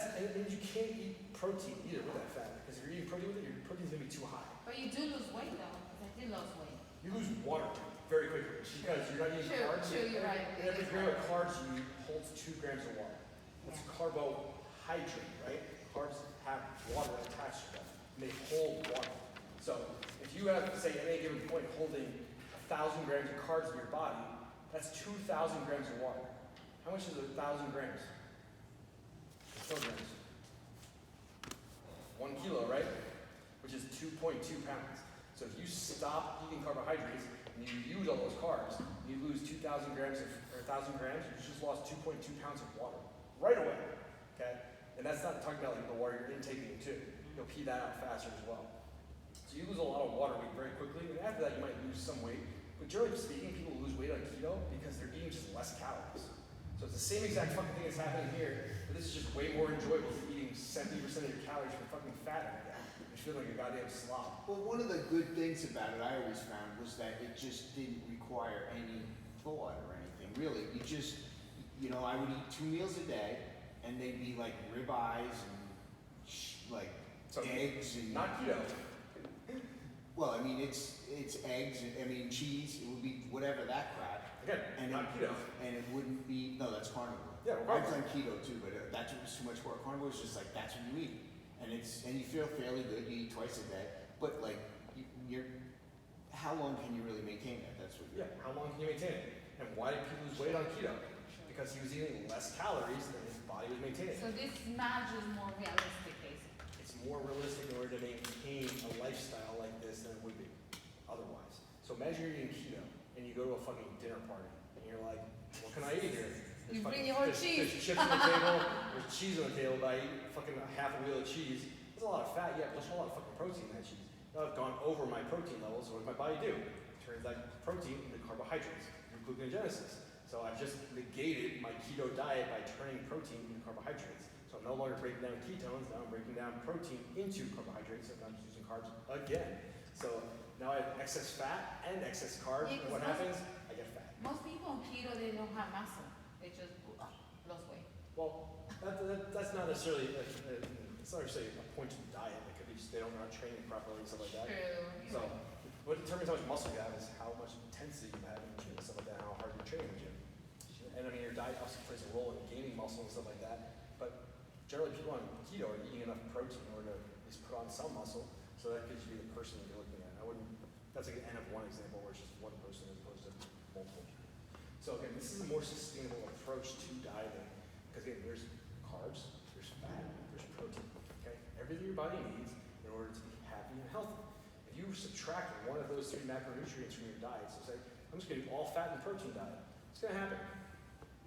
you can't eat protein either with that fat. Because if you're eating protein with it, your protein's gonna be too high. But you do lose weight though, because I did lose weight. You lose water very quickly because you're not eating True, carbs. true, you're right. And every gram of carbs you eat holds 2 grams of water. It's a carbohydrate, right? Carbs have water attached to them, and they hold water. So if you have, say, at any given point holding 1,000 grams of carbs in your body, that's 2,000 grams of water. How much is 1,000 grams? Kilograms. 1 kilo, right? Which is 2.2 pounds. So if you stop eating carbohydrates and you use all those carbs, you lose 2,000 grams or 1,000 grams, you just lost 2.2 pounds of water right away. Okay? And that's not talking about like the water you're intaking too. You'll pee that out faster as well. So you lose a lot of water weight very quickly, and after that you might lose some weight. But generally speaking, people lose weight on keto because they're eating just less calories. So it's the same exact fucking thing that's happening here, but this is just way more enjoyable than eating 70% of your calories from fucking fat every day. You feel like a goddamn slob. Well, one of the good things about it I always found was that it just didn't require any thought or anything. Really, you just, you know, I would eat 2 meals a day, and they'd be like ribeyes and like So, eggs and Not keto. well, I mean it's eggs. And, I mean cheese. It would be whatever that crap. Again, And not it, keto. and it wouldn't be no, that's carnivore. Yeah, I've carnivore. done keto too, but that's was too much work. Carnivore is just like that's what you eat, and you feel fairly good. You eat twice a day, but like you're, how long can you really maintain that? That's what. Yeah, how long can you maintain it? And why did people lose weight on keto? Because he was eating less calories than his body was maintaining. So this match is more realistic, basically. It's more realistic in order to maintain a lifestyle like this than it would be otherwise. So imagine you're eating keto and you go to a fucking dinner party and you're like, what can I eat here? You bring fucking- your own there's cheese. chips on the table, there's cheese on the table, but I eat fucking half a wheel of cheese. There's a lot of fat, yeah, but there's a lot of fucking protein in that cheese. Now I've gone over my protein levels, so what does my body do? It turns that protein into carbohydrates through gluconeogenesis. So I've just negated my keto diet by turning protein into carbohydrates. So I'm no longer breaking down ketones, now I'm breaking down protein into carbohydrates, and I'm just using carbs again. So now I have excess fat and excess carbs, Yeah, and what 'cause happens? I get fat. Most people on keto, they don't have muscle. They just lose weight. Well, that's not necessarily, it's not necessarily a point to the diet. It could be just they don't know how to train properly and stuff like that. True. So what determines how much muscle you have is how much intensity you have in the gym and stuff like that, how hard you're training in the gym. So and I mean, your diet also plays a role in gaining muscle and stuff like that. But generally, people on keto are eating enough protein in order to at least put on some muscle. So that could just be the person that you're looking at. I wouldn't. That's like an N of one example where it's just one person as opposed to multiple people. So again, this is a more sustainable approach to dieting because again, there's carbs, there's fat, there's protein. Okay, everything your body needs in order to be happy and healthy. If you subtract one of those 3 macronutrients from your diet, so say, I'm just gonna do all fat and protein diet, what's gonna happen?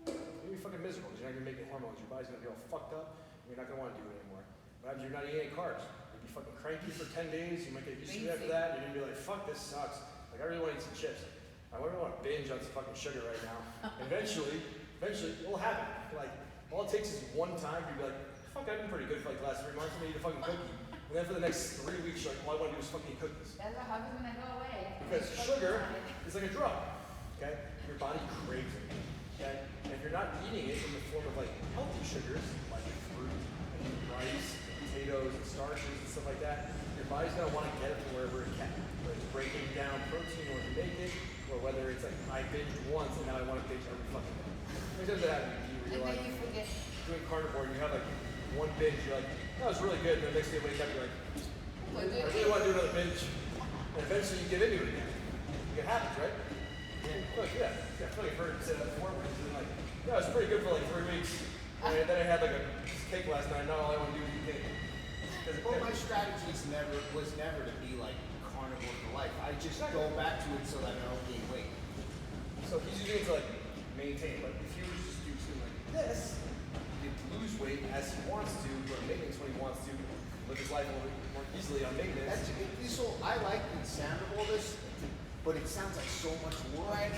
You're gonna be fucking miserable because you're not gonna make the hormones. Your body's gonna be all fucked up and you're not gonna wanna do it anymore. What happens if you're not eating any carbs? You'll be fucking cranky for 10 days, you might get used to it after that, and you're gonna be like, fuck, this sucks. Like, I really wanna eat some chips. I really wanna binge on some fucking sugar right now. Eventually, it'll happen. Like, all it takes is one time to be like, fuck, I've been pretty good for like the last 3 months, I'm gonna eat a fucking cookie. And then for the next 3 weeks, you're like, all I wanna do is fucking eat cookies. That's what happens when I go away. Because sugar is like a drug, okay? Your body craves it, okay? And if you're not eating it in the form of like healthy sugars, like fruit, and rice, and potatoes, and starches, and stuff like that, your body's gonna wanna get it from wherever it can. Whether it's breaking down protein or to make it, or whether it's like, I binged once and now I wanna binge every fucking day. How many times that happen to you where And you're then like, you forget. doing carnivore, and you have like one binge, you're like, that was really good, and the next day you wake up, you're like, I really want to do another binge. And eventually you get into it again. It happens, right? Look, yeah. I feel like I've heard it said that before, where it's like, yeah, it was pretty good for like 3 weeks. And then I had like a piece of cake last night, now all I want to do is eat cake. Well, my strategy was never to be like carnivore for life. I just go back to it so that I don't gain weight. So he's using it to like maintain, but if you just do something like this, you get to lose weight as he wants to, go to maintenance when he wants to, live his life a little bit more easily on maintenance. I like the sound of all this, but it sounds like so much work.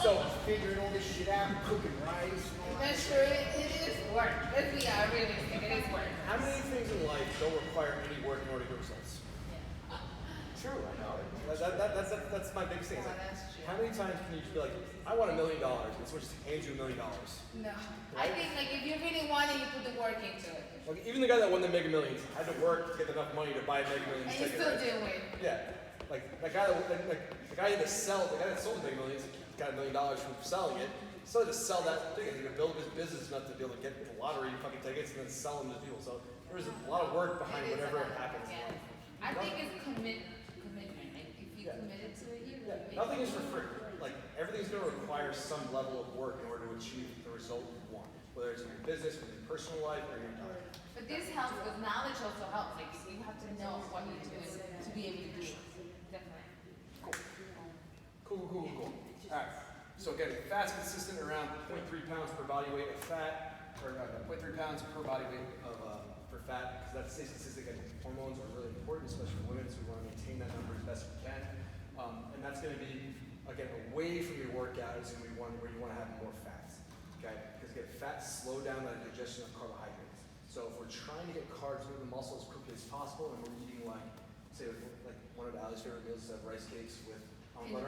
So Figuring all this shit out, cooking rice and all that. That's true, it is work. Let's be realistic, it is work. how many things in life don't require any work in order to get results? True, I know. That's my biggest thing. It's Yeah, like, that's true. how many times can you just be like, I want $1 million, and someone just hands you $1 million? No. I think like if you really want it, you put the work into it. Like even the guy that won the Mega Millions had to work to get enough money to buy a Mega Millions And you ticket. still right? do it. Yeah, like that guy the guy that sold the Mega Millions got $1 million from selling it. So to sell that ticket, he could build his business enough to be able to get the lottery fucking tickets and then sell them to people. So there was a lot of work behind It is whatever a lot, happens. in yeah. life. I think it's commitment. Like if you Yeah. committed to it, you Yeah, really nothing is for free. Like everything's going to require some level of work in order to achieve the result you want, whether it's in your business, in your personal life, or in your diet. But this helps because knowledge also helps. Like you have to know what you're doing to be able to do it. Definitely. Cool. All right. So again, fat's consistent around 0.3 pounds per body weight of fat, or 0.3 pounds per body weight of for fat, because that stays consistent. Again, hormones are really important, especially for women, so we want to maintain that number as best we can. And that's going to be again away from your workout is going to be one where you want to have more fats. Okay, because again, fats slow down the digestion of carbohydrates. So if we're trying to get carbs into the muscle as quickly as possible, and we're eating like, say, like one of Allie's favorite meals is rice cakes with almond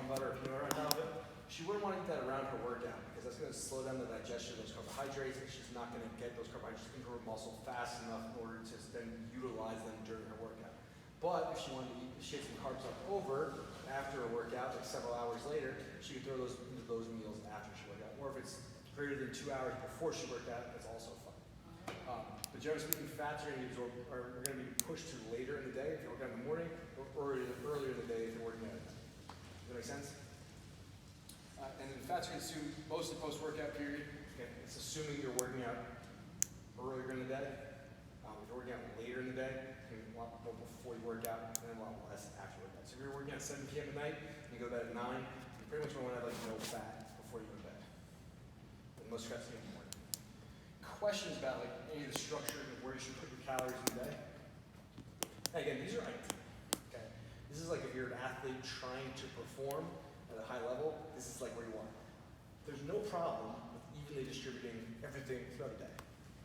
butter or peanut butter on top of it. She wouldn't want to eat that around her workout because that's going to slow down the digestion of those carbohydrates, and she's not going to get those carbohydrates into her muscle fast enough in order to then utilize them during her workout. But if she wanted to eat, if she had some carbs left over after a workout, like several hours later, she could throw those into those meals after she worked out. Or if it's greater than 2 hours before she worked out, that's also fine. But generally speaking, fats are going to be absorbed, are going to be pushed to later in the day if you're working out in the morning, or earlier in the day if you're working out at night. Does that make sense? And then fats are consumed mostly post-workout period. Okay, it's assuming you're working out earlier in the day. If you're working out later in the day, you can a lot more before you work out, and then a lot less after workout. So if you're working out 7 p.m. at night, and you go to bed at 9, you pretty much want to have like no fat before you go to bed. And most fats in the morning. Questions about like any of the structure and where you should put your calories in the day? And again, these are ideal. Okay, this is like if you're an athlete trying to perform at a high level, this is like where you want. There's no problem with evenly distributing everything throughout the day.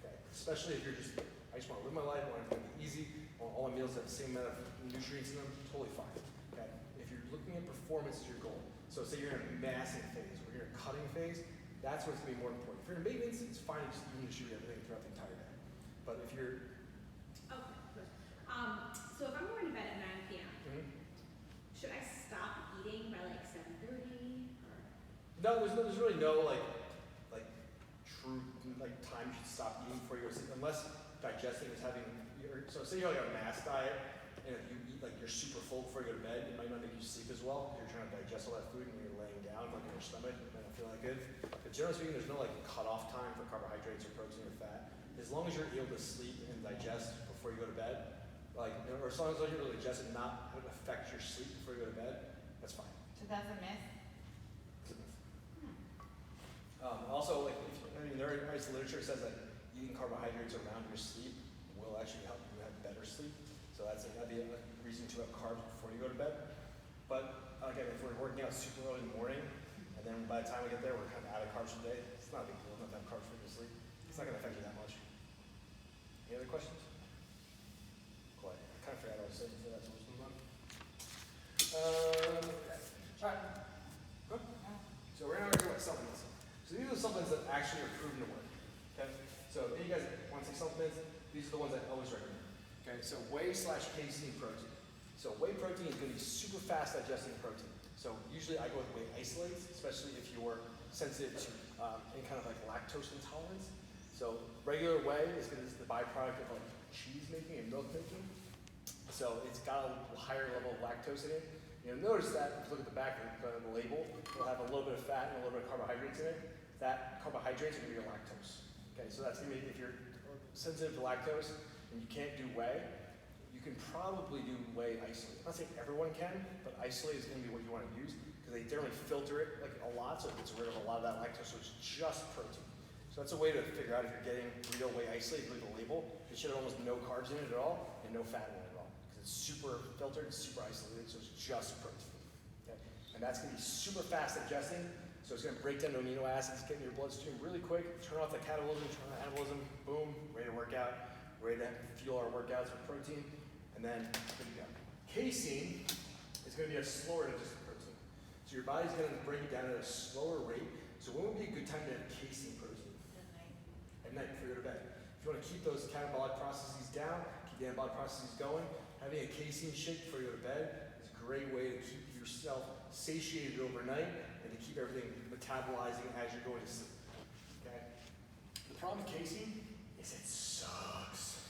Okay, especially if you're just, I just want to live my life, I want everything to be easy, I want all my meals to have the same amount of nutrients in them, totally fine. Okay, if you're looking at performance as your goal, so say you're in a massing phase or you're in a cutting phase, that's what's going to be more important. If you're in maintenance, it's fine to just evenly distribute everything throughout the entire day. But if you're Okay, good. So if I'm going to bed at 9 p.m., should I stop eating by like 7:30? Or no, there's really no like true like time you should stop eating before you go to sleep, unless digesting is having. So say you're like on a mass diet, and if you eat like you're super full before you go to bed, it might not make you sleep as well. You're trying to digest all that food and you're laying down like in your stomach, it might not feel that good. But generally speaking, there's no like cutoff time for carbohydrates or protein or fat. As long as you're able to sleep and digest before you go to bed, like or as long as you're able to digest and not have it affect your sleep before you go to bed, that's fine. So that's a myth? Also, like, there is literature that says that eating carbohydrates around your sleep will actually help you have better sleep. So that'd be a reason to have carbs before you go to bed. But again, if we're working out super early in the morning, and then by the time we get there, we're kind of out of carbs for the day, it's not a big deal not to have carbs for you to sleep. It's not going to affect you that much. Any other questions? Cool. I kind of forgot what I was saying before that, so let's move on. All right. Good. So we're now going to talk about supplements. So these are the supplements that actually are proven to work. Okay. So if you guys want to take supplements, these are the ones I always recommend. Okay. So whey/casein protein. So whey protein is going to be super fast digesting protein. So usually I go with whey isolates, especially if you're sensitive to any kind of like lactose intolerance. So regular whey is the byproduct of like cheese making and milk making. So it's got a higher level of lactose in it. You'll notice that if you look at the back of the label, it'll have a little bit of fat and a little bit of carbohydrates in it. That carbohydrates are going to be your lactose. Okay, so that's going to be, if you're sensitive to lactose and you can't do whey, you can probably do whey isolate. I'm not saying everyone can, but isolate is going to be what you want to use because they generally filter it like a lot, so it gets rid of a lot of that lactose, so it's just protein. So that's a way to figure out if you're getting real whey isolate. Look at the label. It should have almost no carbs in it at all and no fat in it at all because it's super filtered, it's super isolated, so it's just protein. Okay? And that's going to be super fast digesting. So it's going to break down the amino acids, get in your bloodstream really quick, turn off the catabolism, turn on anabolism, boom, ready to work out, ready to fuel our workouts with protein, and then good to go. Casein is going to be a slower digestive protein. So your body's going to break it down at a slower rate. So when would be a good time to have casein protein? At night before you go to bed. If you want to keep those catabolic processes down, keep the anabolic processes going, having a casein shake before you go to bed is a great way to keep yourself satiated overnight and to keep everything metabolizing as you're going to sleep. Okay? The problem with casein is it sucks.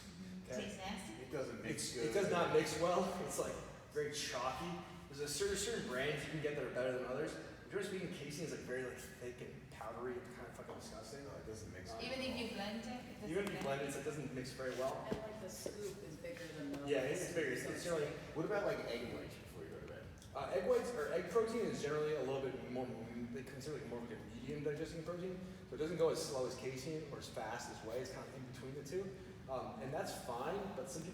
Okay? Tastes nasty? It doesn't mix good. It does not mix well. It's like very chalky. There's a certain brands you can get that are better than others. Generally speaking, casein is like very like thick and powdery and kind of fucking disgusting. No, it doesn't mix good. Even if you blend it, it doesn't Even if you blend it, it doesn't mix very well. And like the scoop is bigger than the. Yeah, it's bigger. It's generally What about like egg whites before you go to bed? egg whites or egg protein is generally a little bit more. They consider like more of like a medium digesting protein, so it doesn't go as slow as casein or as fast as whey. It's kind of in between the two, and that's fine. But some people